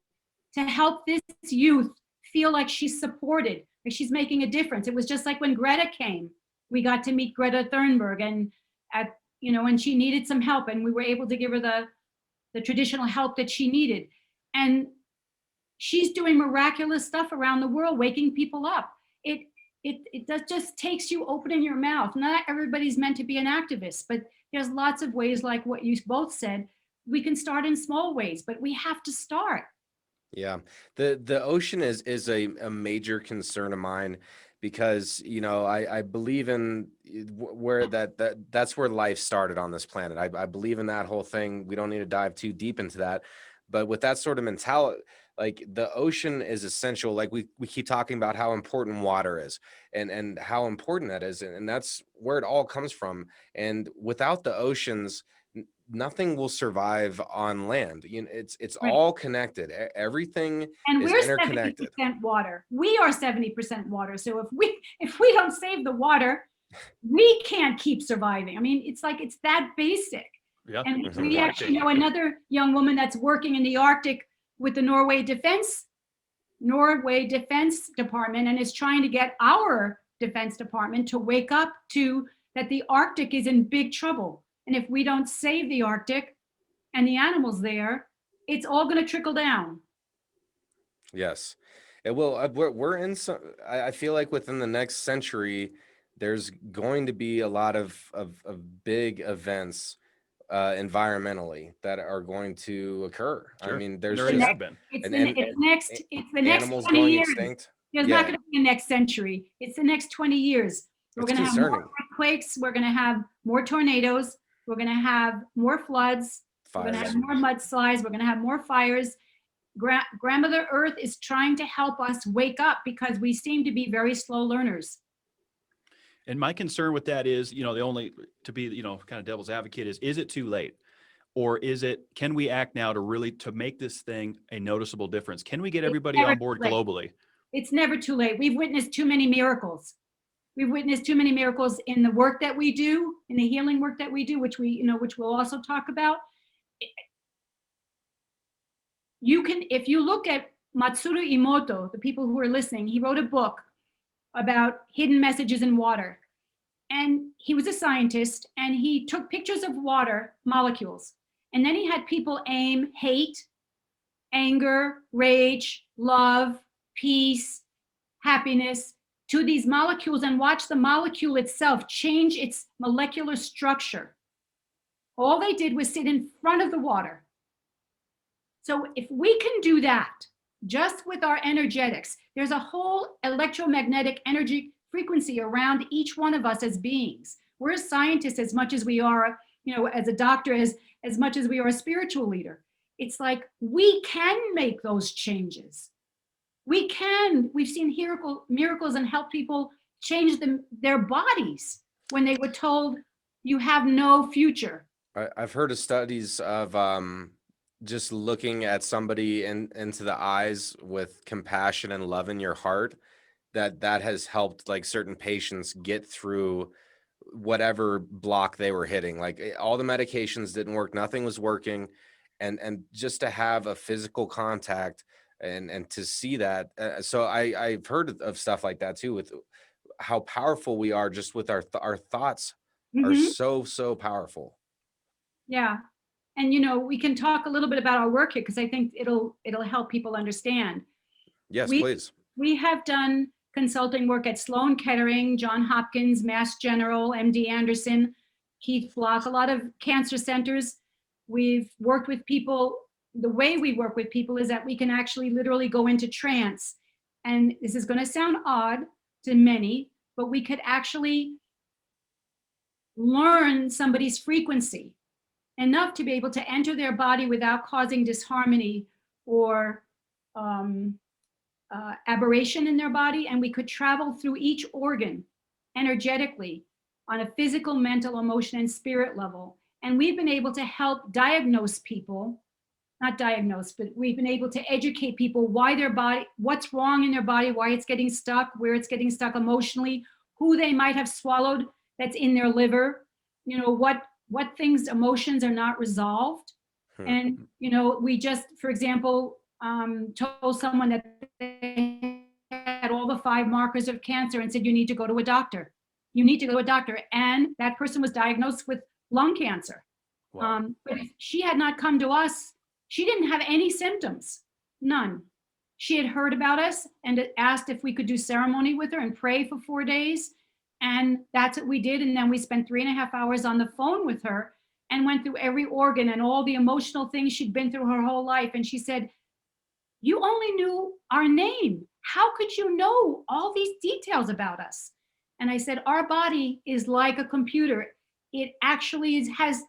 to help this youth feel like she's supported, like she's making a difference. It was just like when Greta came, we got to meet Greta Thunberg and and she needed some help, and we were able to give her the traditional help that she needed. And she's doing miraculous stuff around the world, waking people up. It just takes you opening your mouth. Not everybody's meant to be an activist, but there's lots of ways, like what you both said. We can start in small ways, but we have to start. Yeah, the ocean is a major concern of mine, because, you know, I believe in where that's where life started on this planet. I believe in that whole thing. We don't need to dive too deep into that, but with that sort of mentality, like the ocean is essential. Like we keep talking about how important water is and how important that is. And that's where it all comes from. And without the oceans, nothing will survive on land. You know, it's Right. all connected. Everything And is we're interconnected. 70% water. We are 70% water. So if we don't save the water, we can't keep surviving. I mean, it's that basic. Yeah. And Mhm. we actually know another young woman that's working in the Arctic with the Norway Defense Department, and is trying to get our Defense Department to wake up to that the Arctic is in big trouble. And if we don't save the Arctic and the animals there, it's all going to trickle down. Yes, it will. We're in some. I feel like within the next century, there's going to be a lot of big events environmentally that are going to occur. Sure. I mean, there's There already just have been. It's And- the and- next 20 animals going years. extinct. There's Yeah. not going to be a next century. It's the next 20 years. We're It's going to have more concerning. earthquakes. We're going to have more tornadoes. We're going to have more floods. We're going to Fires. have more mudslides. We're going to have more fires. Grandmother Earth is trying to help us wake up because we seem to be very slow learners. And my concern with that is, you know, to be, you know, kind of devil's advocate is it too late? Or can we act now to make this thing a noticeable difference? Can we get everybody never on board too late. globally? It's never too late. We've witnessed too many miracles. We've witnessed too many miracles in the work that we do, in the healing work that we do, which we'll also talk about. If you look at Matsuru Emoto, the people who are listening, he wrote a book about hidden messages in water. And he was a scientist, and he took pictures of water molecules. And then he had people aim hate, anger, rage, love, peace, happiness to these molecules and watch the molecule itself change its molecular structure. All they did was sit in front of the water. So if we can do that just with our energetics, there's a whole electromagnetic energy frequency around each one of us as beings. We're scientists as much as we are, as a doctor, as much as we are a spiritual leader. It's like we can make those changes. We can. We've seen miracles and help people change their bodies when they were told you have no future. I've heard of studies of just looking at somebody into the eyes with compassion and love in your heart, that has helped like certain patients get through whatever block they were hitting. Like all the medications didn't work, nothing was working, and just to have a physical contact and to see that. So I've heard of stuff like that too, with how powerful we are just with our thoughts are so powerful. Yeah. And, we can talk a little bit about our work here because I think it'll help people understand. Yes, please. We have done consulting work at Sloan Kettering, Johns Hopkins, Mass General, MD Anderson, Keith Block, a lot of cancer centers. We've worked with people. The way we work with people is that we can actually literally go into trance. And this is going to sound odd to many, but we could actually learn somebody's frequency enough to be able to enter their body without causing disharmony or aberration in their body. And we could travel through each organ energetically on a physical, mental, emotion, and spirit level. And we've been able to help diagnose people, not diagnose, but we've been able to educate people why their body, what's wrong in their body, why it's getting stuck, where it's getting stuck emotionally, who they might have swallowed that's in their liver, what things, emotions are not resolved. And, we just, for example, told someone that they had all the 5 markers of cancer and said, you need to go to a doctor. You need to go to a doctor. And that person was diagnosed with lung cancer. Wow. But if she had not come to us, she didn't have any symptoms, none. She had heard about us and asked if we could do ceremony with her and pray for 4 days. And that's what we did. And then we spent 3.5 hours on the phone with her and went through every organ and all the emotional things she'd been through her whole life. And she said, you only knew our name. How could you know all these details about us? And I said, our body is like a computer. It actually has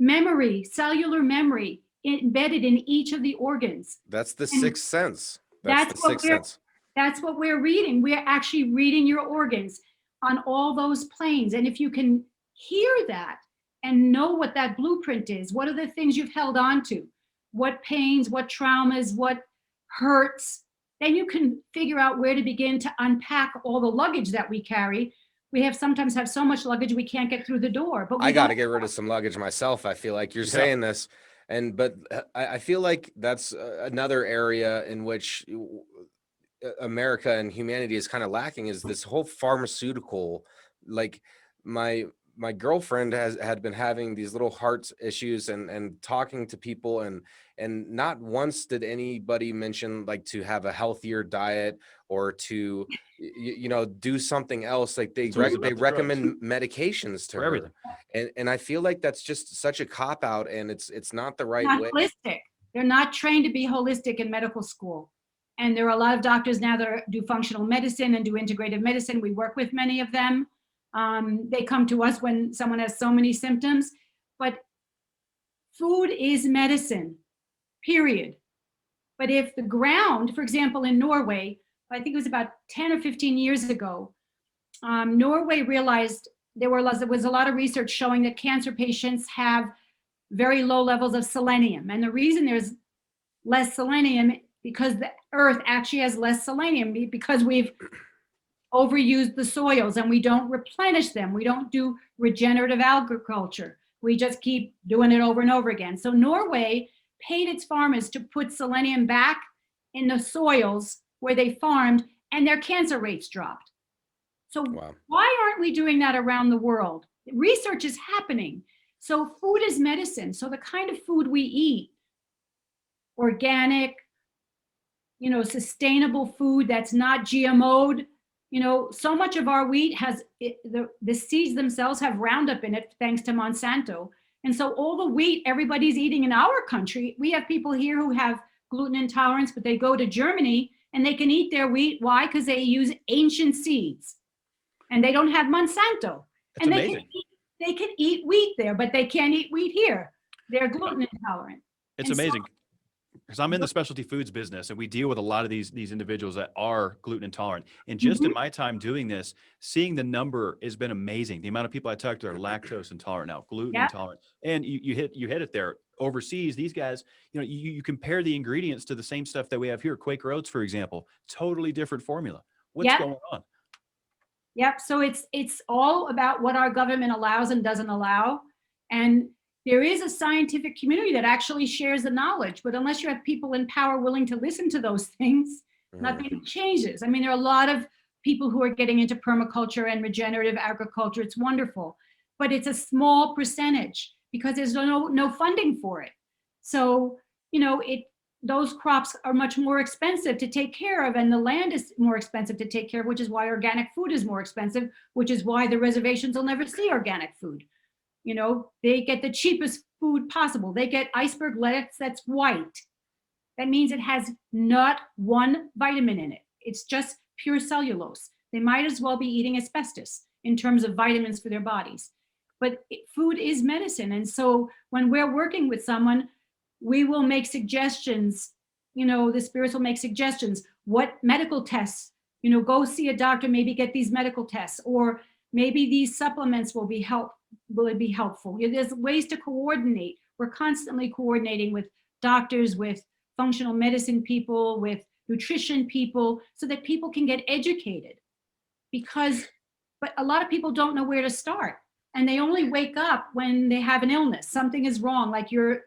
memory, cellular memory embedded in each of the organs. That's the sixth sense. That's the sixth sense. That's what we're reading. We're actually reading your organs on all those planes. And if you can hear that and know what that blueprint is, what are the things you've held on to? What pains, what traumas, what hurts, then you can figure out where to begin to unpack all the luggage that we carry. We sometimes have so much luggage we can't get through the door. But I got to get rid of some luggage myself. I feel like you're saying this, but I feel like that's another area in which America and humanity is kind of lacking, is this whole pharmaceutical. Like my girlfriend had been having these little heart issues and talking to people, and not once did anybody mention like to have a healthier diet or to do something else. Like they recommend medications to her, and I feel like that's just such a cop out, and it's not the right way. Holistic. They're not trained to be holistic in medical school. And there are a lot of doctors now that do functional medicine and do integrative medicine. We work with many of them. They come to us when someone has so many symptoms, but food is medicine, period. But if the ground, for example, in Norway, I think it was about 10 or 15 years ago, Norway realized there was a lot of research showing that cancer patients have very low levels of selenium. And the reason there's less selenium, because the earth actually has less selenium, because we've overused the soils and we don't replenish them. We don't do regenerative agriculture. We just keep doing it over and over again. So Norway paid its farmers to put selenium back in the soils where they farmed, and their cancer rates dropped. So Why aren't we doing that around the world? Research is happening. So food is medicine. So the kind of food we eat, organic, sustainable food that's not GMO'd, So much of our wheat has the seeds themselves have Roundup in it, thanks to Monsanto. And so all the wheat everybody's eating in our country, we have people here who have gluten intolerance, but they go to Germany and they can eat their wheat. Why? Because they use ancient seeds and they don't have Monsanto. That's amazing. They can eat wheat there, but they can't eat wheat here. They're gluten intolerant. It's amazing. Because I'm in the specialty foods business and we deal with a lot of these individuals that are gluten intolerant. And just in my time doing this, seeing the number has been amazing. The amount of people I talk to are lactose intolerant now, gluten intolerant. And you hit it there. Overseas, these guys, you compare the ingredients to the same stuff that we have here. Quaker oats, for example, totally different formula. What's going on? Yep. So it's all about what our government allows and doesn't allow. And there is a scientific community that actually shares the knowledge, but unless you have people in power willing to listen to those things, nothing changes. I mean, there are a lot of people who are getting into permaculture and regenerative agriculture. It's wonderful, but it's a small percentage because there's no funding for it. So, those crops are much more expensive to take care of, and the land is more expensive to take care of, which is why organic food is more expensive, which is why the reservations will never see organic food. They get the cheapest food possible. They get iceberg lettuce that's white. That means it has not one vitamin in it. It's just pure cellulose. They might as well be eating asbestos in terms of vitamins for their bodies. But food is medicine. And so when we're working with someone, we will make suggestions. The spirits will make suggestions. What medical tests? Go see a doctor, maybe get these medical tests, or maybe these supplements will it be helpful? There's ways to coordinate. We're constantly coordinating with doctors, with functional medicine people, with nutrition people, so that people can get educated. But a lot of people don't know where to start. And they only wake up when they have an illness. Something is wrong, like your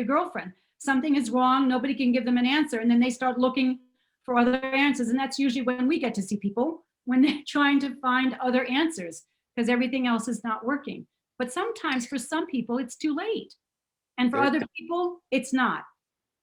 girlfriend. Something is wrong, nobody can give them an answer. And then they start looking for other answers. And that's usually when we get to see people, when they're trying to find other answers, because everything else is not working. But sometimes for some people, it's too late. And for other people, it's not.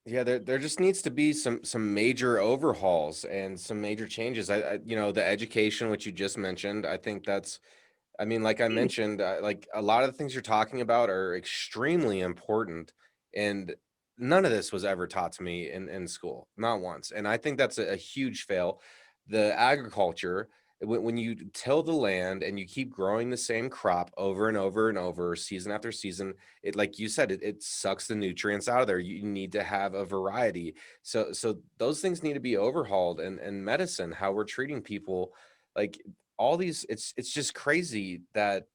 Yeah, there just needs to be some major overhauls and some major changes. The education, which you just mentioned, I think like I mentioned, like a lot of the things you're talking about are extremely important. And none of this was ever taught to me in school, not once. And I think that's a huge fail. The agriculture, when you till the land and you keep growing the same crop over and over and over, season after season, it, like you said, it sucks the nutrients out of there. You need to have a variety. So those things need to be overhauled. And medicine, how we're treating people, like all these, it's just crazy that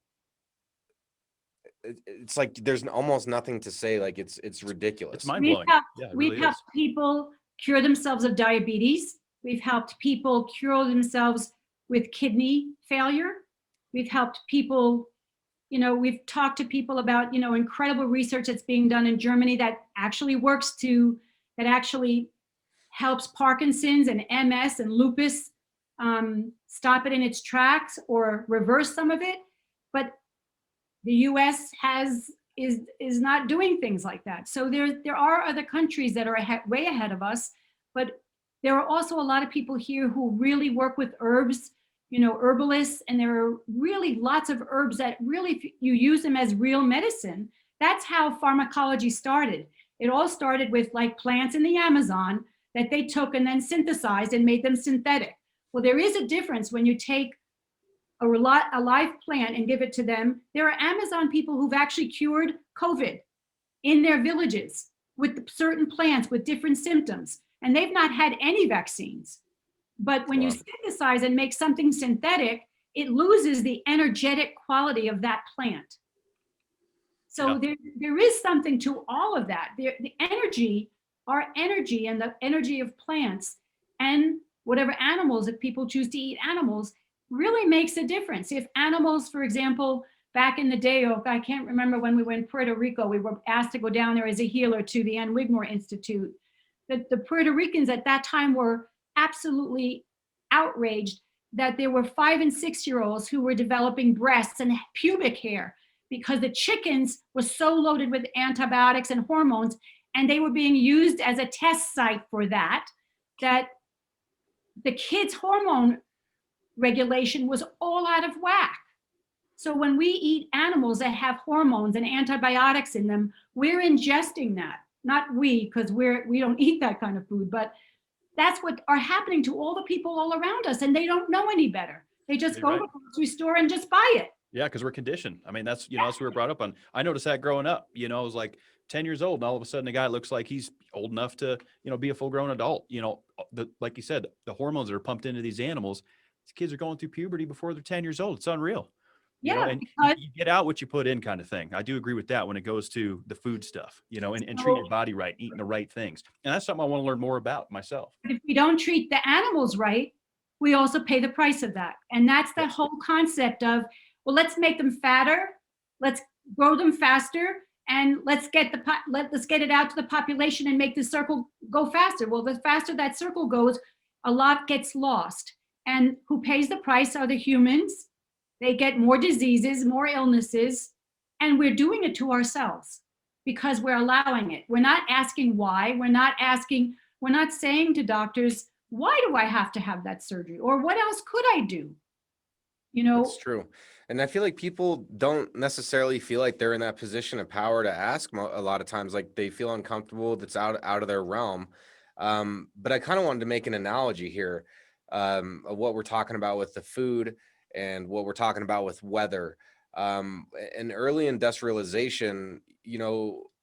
it's like there's almost nothing to say. Like it's ridiculous. It's mind blowing. We've helped people cure themselves of diabetes. We've helped people cure themselves with kidney failure. We've helped people, we've talked to people about, incredible research that's being done in Germany that actually that actually helps Parkinson's and MS and lupus stop it in its tracks or reverse some of it. But the US is not doing things like that. So there are other countries that are way ahead of us, but there are also a lot of people here who really work with herbs, herbalists, and there are really lots of herbs that really, if you use them as real medicine, that's how pharmacology started. It all started with like plants in the Amazon that they took and then synthesized and made them synthetic. Well, there is a difference when you take a live plant and give it to them. There are Amazon people who've actually cured COVID in their villages with certain plants with different symptoms, and they've not had any vaccines. But when you synthesize and make something synthetic, it loses the energetic quality of that plant. So there is something to all of that. The energy, our energy and the energy of plants and whatever animals, if people choose to eat animals, really makes a difference. If animals, for example, back in the day, I can't remember when we went to Puerto Rico, we were asked to go down there as a healer to the Ann Wigmore Institute. The Puerto Ricans at that time were absolutely outraged that there were 5 and 6-year-olds who were developing breasts and pubic hair because the chickens were so loaded with antibiotics and hormones, and they were being used as a test site for that the kids' hormone regulation was all out of whack. So when we eat animals that have hormones and antibiotics in them, we're ingesting that. Not we, because we don't eat that kind of food, but that's what are happening to all the people all around us, and they don't know any better. They just go to the grocery store and just buy it. Yeah, because we're conditioned. I mean, that's, that's what we were brought up on. I noticed that growing up, I was like 10 years old, and all of a sudden a guy looks like he's old enough to, be a full grown adult. Like you said, the hormones that are pumped into these animals, these kids are going through puberty before they're 10 years old. It's unreal. And you get out what you put in, kind of thing. I do agree with that when it goes to the food stuff, and treat your body right, eating the right things. And that's something I want to learn more about myself. If we don't treat the animals right, we also pay the price of that. And that's the whole concept of, well, let's make them fatter, let's grow them faster, and let's get it out to the population and make the circle go faster. Well, the faster that circle goes, a lot gets lost. And who pays the price are the humans. They get more diseases, more illnesses, and we're doing it to ourselves because we're allowing it. We're not asking why. We're not saying to doctors, why do I have to have that surgery? Or what else could I do? That's true. And I feel like people don't necessarily feel like they're in that position of power to ask a lot of times, like they feel uncomfortable, that's out of their realm. But I kind of wanted to make an analogy here of what we're talking about with the food and what we're talking about with weather. In early industrialization,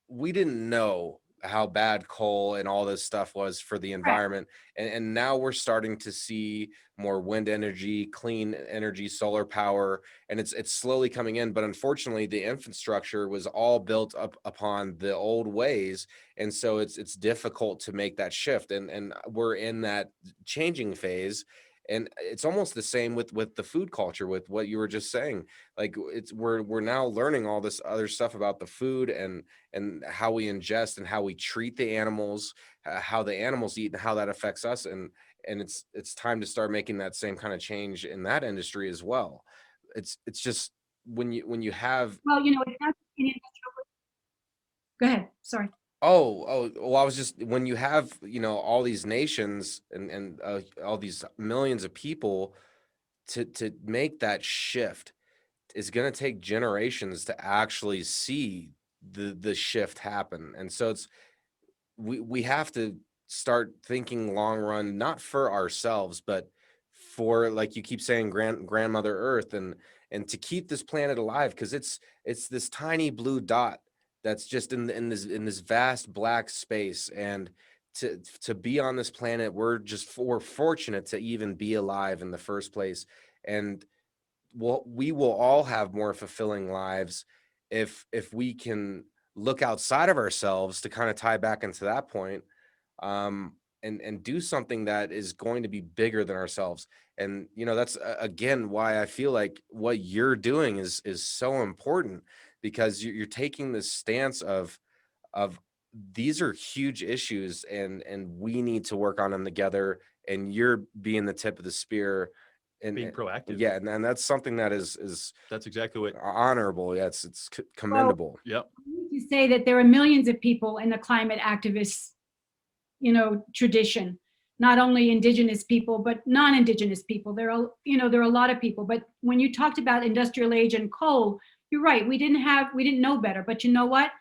we didn't know how bad coal and all this stuff was for the environment. And now we're starting to see more wind energy, clean energy, solar power, and it's slowly coming in. But unfortunately, the infrastructure was all built up upon the old ways. And so it's difficult to make that shift. And we're in that changing phase. And it's almost the same with the food culture, with what you were just saying. Like we're now learning all this other stuff about the food and how we ingest and how we treat the animals, how the animals eat and how that affects us. And it's time to start making that same kind of change in that industry as well. It's just when you have, well, it's not in industrial. Go ahead. Sorry. Oh, well, I was just, when you have, all these nations and all these millions of people to make that shift is going to take generations to actually see the shift happen. And so we have to start thinking long run, not for ourselves, but for, like you keep saying, grandmother Earth, and to keep this planet alive, because it's this tiny blue dot that's just in this vast black space. And to be on this planet, we're fortunate to even be alive in the first place. And we will all have more fulfilling lives if we can look outside of ourselves, to kind of tie back into that point, and do something that is going to be bigger than ourselves. And that's again why I feel like what you're doing is so important, because you're taking this stance of these are huge issues, and we need to work on them together, and you're being the tip of the spear and being proactive. Yeah, and that's something that is that's exactly what honorable. Yeah, it's commendable. Yep. You say that there are millions of people in the climate activists, tradition, not only Indigenous people, but non-Indigenous people. There are a lot of people. But when you talked about industrial age and coal, you're right. We didn't know better. But you know what?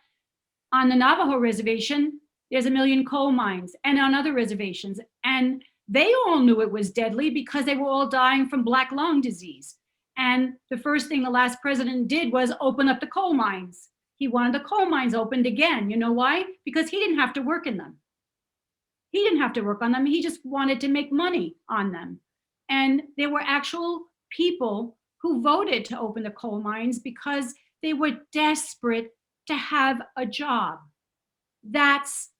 On the Navajo reservation, there's 1 million coal mines, and on other reservations. And they all knew it was deadly because they were all dying from black lung disease. And the first thing the last president did was open up the coal mines. He wanted the coal mines opened again. You know why? Because he didn't have to work in them. He didn't have to work on them. He just wanted to make money on them. And there were actual people who voted to open the coal mines because they were desperate to have a job. That's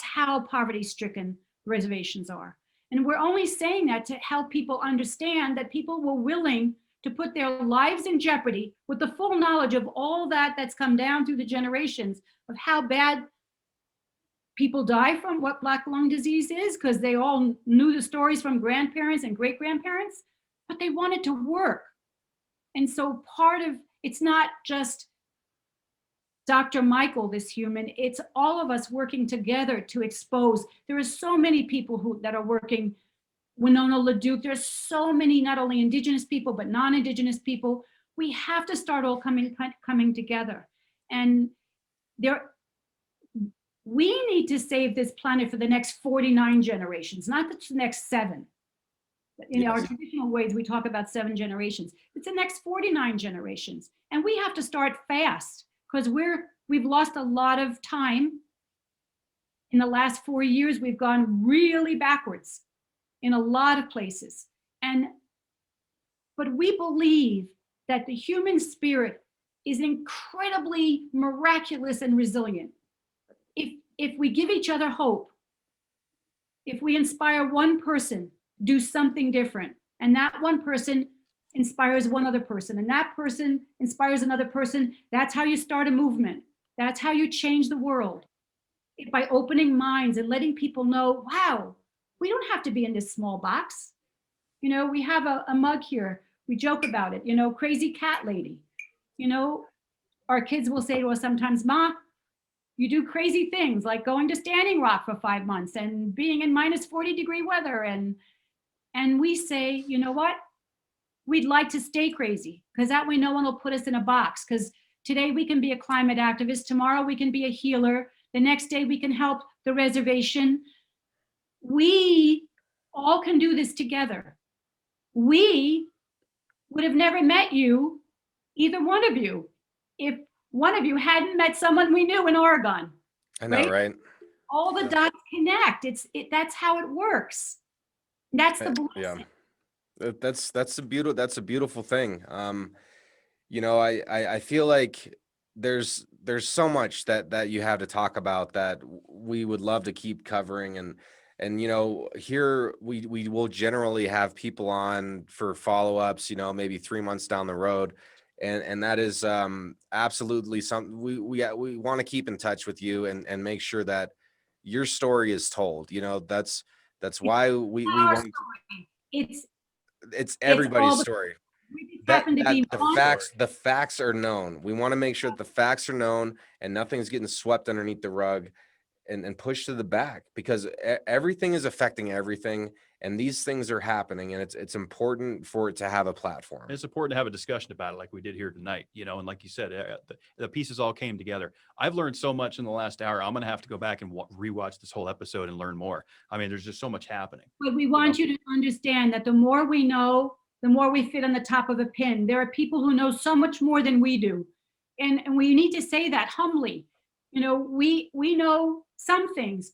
how poverty-stricken reservations are. And we're only saying that to help people understand that people were willing to put their lives in jeopardy with the full knowledge of all that's come down through the generations of how bad people die from what black lung disease is, because they all knew the stories from grandparents and great-grandparents, but they wanted to work. And so it's not just Dr. Michael, this human, it's all of us working together to expose. There are so many people that are working Winona LaDuke. There's so many, not only Indigenous people, but non-Indigenous people. We have to start all coming together. And we need to save this planet for the next 49 generations, not the next 7. In our traditional ways, we talk about 7 generations. It's the next 49 generations. And we have to start fast because we've lost a lot of time. In the last 4 years, we've gone really backwards in a lot of places. But we believe that the human spirit is incredibly miraculous and resilient. If we give each other hope, if we inspire one person, do something different, and that one person inspires one other person, and that person inspires another person, that's how you start a movement. That's how you change the world. By opening minds and letting people know, wow, we don't have to be in this small box. You know, we have a mug here. We joke about it, you know, crazy cat lady. You know, our kids will say to us sometimes, Ma, you do crazy things like going to Standing Rock for 5 months and being in minus 40-degree weather. And we say, you know what? We'd like to stay crazy because that way no one will put us in a box. Because today we can be a climate activist. Tomorrow we can be a healer. The next day we can help the reservation. We all can do this together. We would have never met you, either one of you, if one of you hadn't met someone we knew in Oregon. I know, right? All the dots connect. That's how it works. That's the blessing. Yeah, that's a beautiful thing. You know, I feel like there's so much that you have to talk about that we would love to keep covering, and you know, here we will generally have people on for follow-ups, you know, maybe 3 months down the road. And that is absolutely something we want to keep in touch with you and make sure that your story is told. You know, that's why we want it's everybody's story. The facts are known. We want to make sure that the facts are known and nothing's getting swept underneath the rug and pushed to the back, because everything is affecting everything, and these things are happening, and it's important for it to have a platform. It's important to have a discussion about it like we did here tonight, you know, and like you said, the pieces all came together. I've learned so much in the last hour. I'm going to have to go back and rewatch this whole episode and learn more. I mean, there's just so much happening. But we want you to understand that the more we know, the more we fit on the top of a pin. There are people who know so much more than we do. And we need to say that humbly. You know, we know some things,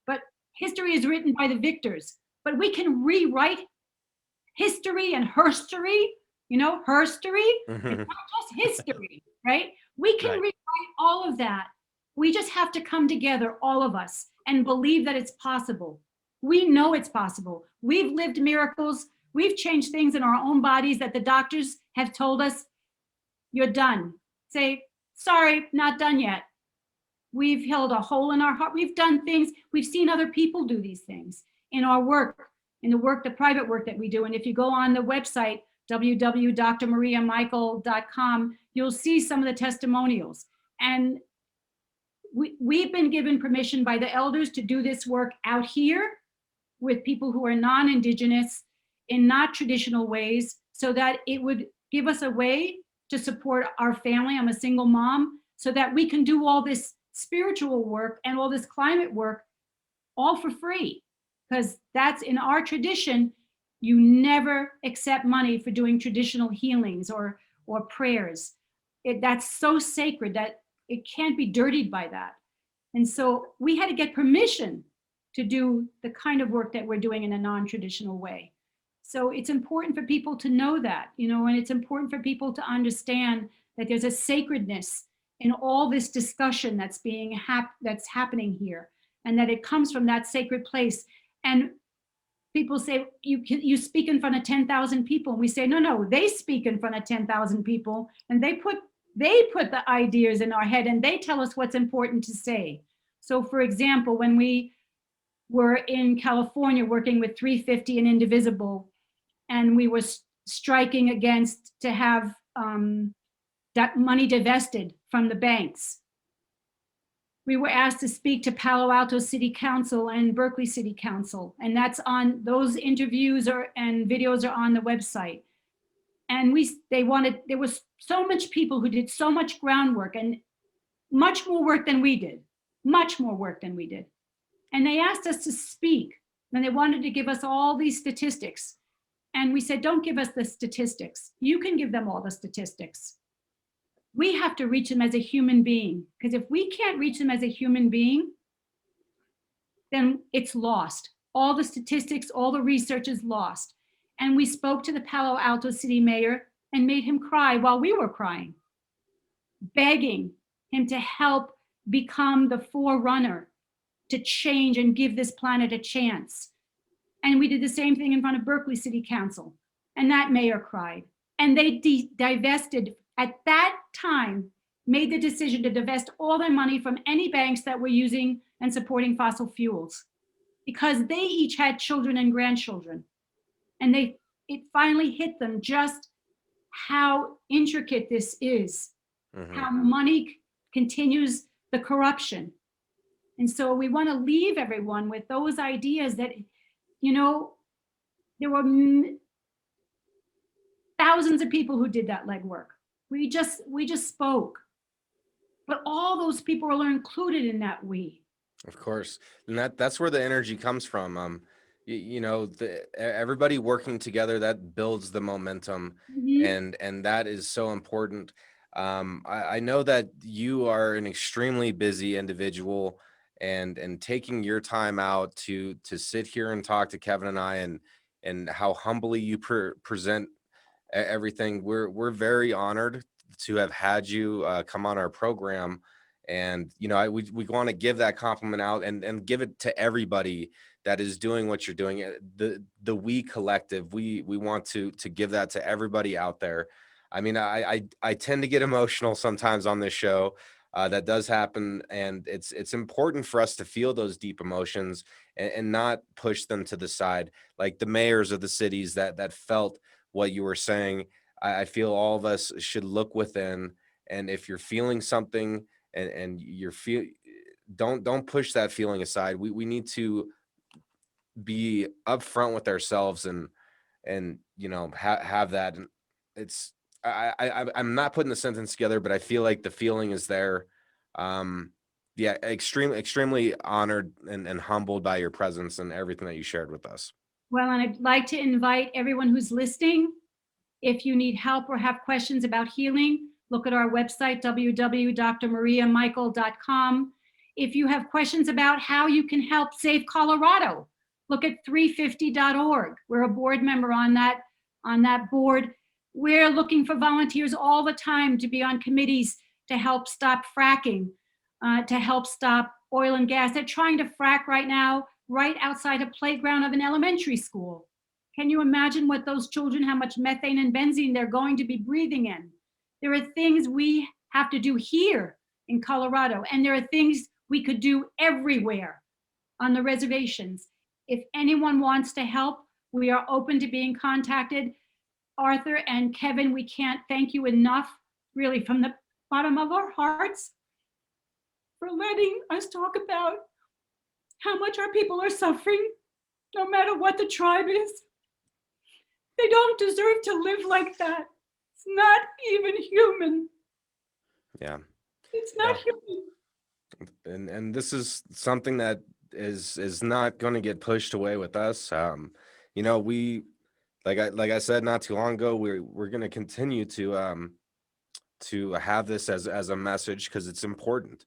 but history is written by the victors. But we can rewrite history and herstory, you know, herstory. It's not just history, right? We can rewrite all of that. We just have to come together, all of us, and believe that it's possible. We know it's possible. We've lived miracles. We've changed things in our own bodies that the doctors have told us, you're done. Say, sorry, not done yet. We've healed a hole in our heart. We've done things. We've seen other people do these things in our work, in the private work that we do. And if you go on the website, www.drmariamichael.com, you'll see some of the testimonials. And we've been given permission by the elders to do this work out here with people who are non-Indigenous in not traditional ways, so that it would give us a way to support our family. I'm a single mom, so that we can do all this spiritual work and all this climate work all for free. Because that's in our tradition, you never accept money for doing traditional healings or prayers. That's so sacred that it can't be dirtied by that. And so we had to get permission to do the kind of work that we're doing in a non-traditional way. So it's important for people to know that, you know, and it's important for people to understand that there's a sacredness in all this discussion that's that's happening here, and that it comes from that sacred place. And people say, you speak in front of 10,000 people. And we say, no, they speak in front of 10,000 people, and they put the ideas in our head, and they tell us what's important to say. So for example, when we were in California working with 350 and Indivisible, and we were striking against to have that money divested from the banks. We were asked to speak to Palo Alto City Council and Berkeley City Council, and those interviews and videos are on the website. And there was so much people who did so much groundwork and much more work than we did, much more work than we did. And they asked us to speak, and they wanted to give us all these statistics. And we said, don't give us the statistics. You can give them all the statistics. We have to reach them as a human being, because if we can't reach them as a human being, then it's lost. All the statistics, all the research is lost. And we spoke to the Palo Alto City mayor and made him cry while we were crying, begging him to help become the forerunner to change and give this planet a chance. And we did the same thing in front of Berkeley City Council, and that mayor cried. And they divested, at that time, made the decision to divest all their money from any banks that were using and supporting fossil fuels, because they each had children and grandchildren. And it finally hit them just how intricate this is, how money continues the corruption. And so we want to leave everyone with those ideas that, there were thousands of people who did that legwork. We just spoke. But all those people are included in that we. Of course. And that's where the energy comes from. Everybody working together, that builds the momentum. And that is so important. I know that you are an extremely busy individual, and taking your time out to sit here and talk to Kevin and I, and how humbly you present everything. We're very honored to have had you come on our program. And, we want to give that compliment out and give it to everybody that is doing what you're doing. The We Collective, we want to give that to everybody out there. I mean, I tend to get emotional sometimes on this show. That does happen. And it's important for us to feel those deep emotions and not push them to the side. Like the mayors of the cities that felt what you were saying, I feel all of us should look within. And if you're feeling something and don't push that feeling aside. We need to be upfront with ourselves and have that. And it's, I'm not putting the sentence together, but I feel like the feeling is there. Extremely honored and humbled by your presence and everything that you shared with us. Well, and I'd like to invite everyone who's listening, if you need help or have questions about healing, look at our website, www.drmariamichael.com. If you have questions about how you can help save Colorado, look at 350.org. We're a board member on that board. We're looking for volunteers all the time to be on committees to help stop fracking, to help stop oil and gas. They're trying to frack right now, right outside a playground of an elementary school. Can you imagine what those children, how much methane and benzene they're going to be breathing in? There are things we have to do here in Colorado, and there are things we could do everywhere on the reservations. If anyone wants to help, we are open to being contacted. Arthur and Kevin, we can't thank you enough, really, from the bottom of our hearts, for letting us talk about how much our people are suffering, no matter what the tribe is. They don't deserve to live like that. It's not even human. Yeah. It's not human. And this is something that is not going to get pushed away with us. We, like I said not too long ago, we're going to continue to have this as a message, because it's important.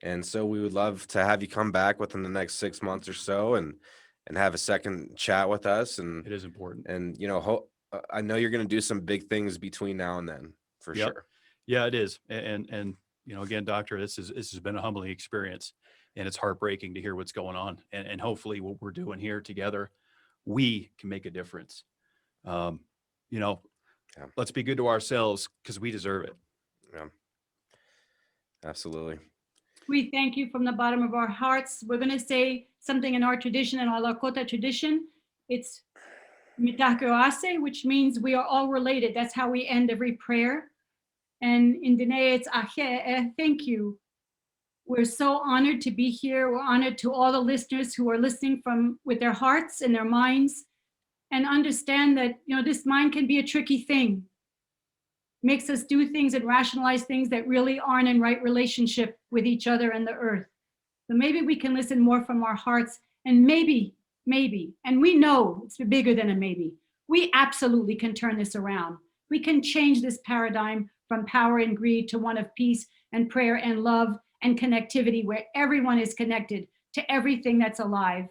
And so we would love to have you come back within the next 6 months or so and have a second chat with us. And it is important. And I know you're going to do some big things between now and then, for sure. Yeah, it is. And again, Doctor, this has been a humbling experience, and it's heartbreaking to hear what's going on. And hopefully what we're doing here together, we can make a difference. Let's be good to ourselves, because we deserve it. Yeah, absolutely. We thank you from the bottom of our hearts. We're going to say something in our tradition, in our Lakota tradition. It's mitakuase, which means we are all related. That's how we end every prayer. And in Diné, it's ahe, thank you. We're so honored to be here. We're honored to all the listeners who are listening from with their hearts and their minds, and understand that, this mind can be a tricky thing. Makes us do things and rationalize things that really aren't in right relationship with each other and the earth. So maybe we can listen more from our hearts, and maybe, and we know it's bigger than a maybe, we absolutely can turn this around. We can change this paradigm from power and greed to one of peace and prayer and love and connectivity, where everyone is connected to everything that's alive.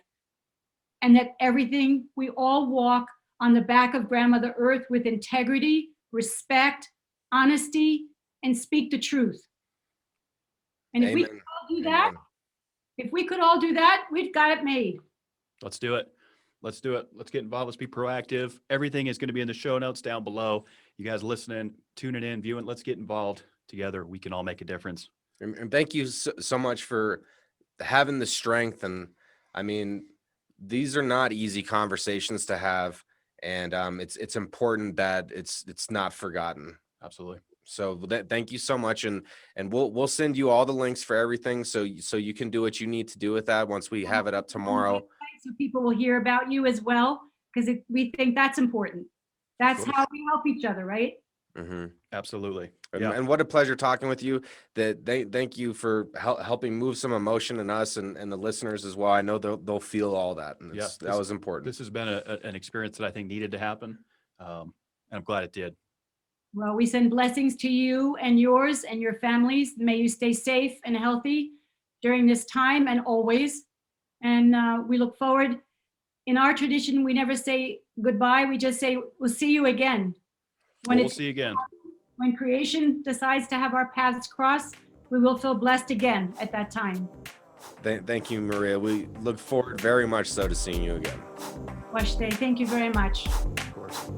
And that everything, we all walk on the back of Grandmother Earth with integrity, respect, honesty, and speak the truth. And if we could all do that, we've got it made. Let's do it. Let's do it. Let's get involved. Let's be proactive. Everything is going to be in the show notes down below. You guys listening, tuning in, viewing, let's get involved together. We can all make a difference. And thank you so much for having the strength. And I mean, these are not easy conversations to have. And it's important that it's not forgotten. Absolutely. So thank you so much. And we'll send you all the links for everything. So you can do what you need to do with that once we have it up tomorrow. So people will hear about you as well, because we think that's important. That's how we help each other, right? Mm-hmm. Absolutely. Yeah. And what a pleasure talking with you. Thank you for helping move some emotion in us and the listeners as well. I know they'll feel all that. And that was important. This has been an experience that I think needed to happen. And I'm glad it did. Well, we send blessings to you and yours and your families. May you stay safe and healthy during this time and always. And we look forward. In our tradition, we never say goodbye. We just say, we'll see you again. We'll see you again. When creation decides to have our paths cross, we will feel blessed again at that time. Thank you, Maria. We look forward very much so to seeing you again. Washte, thank you very much. Of course.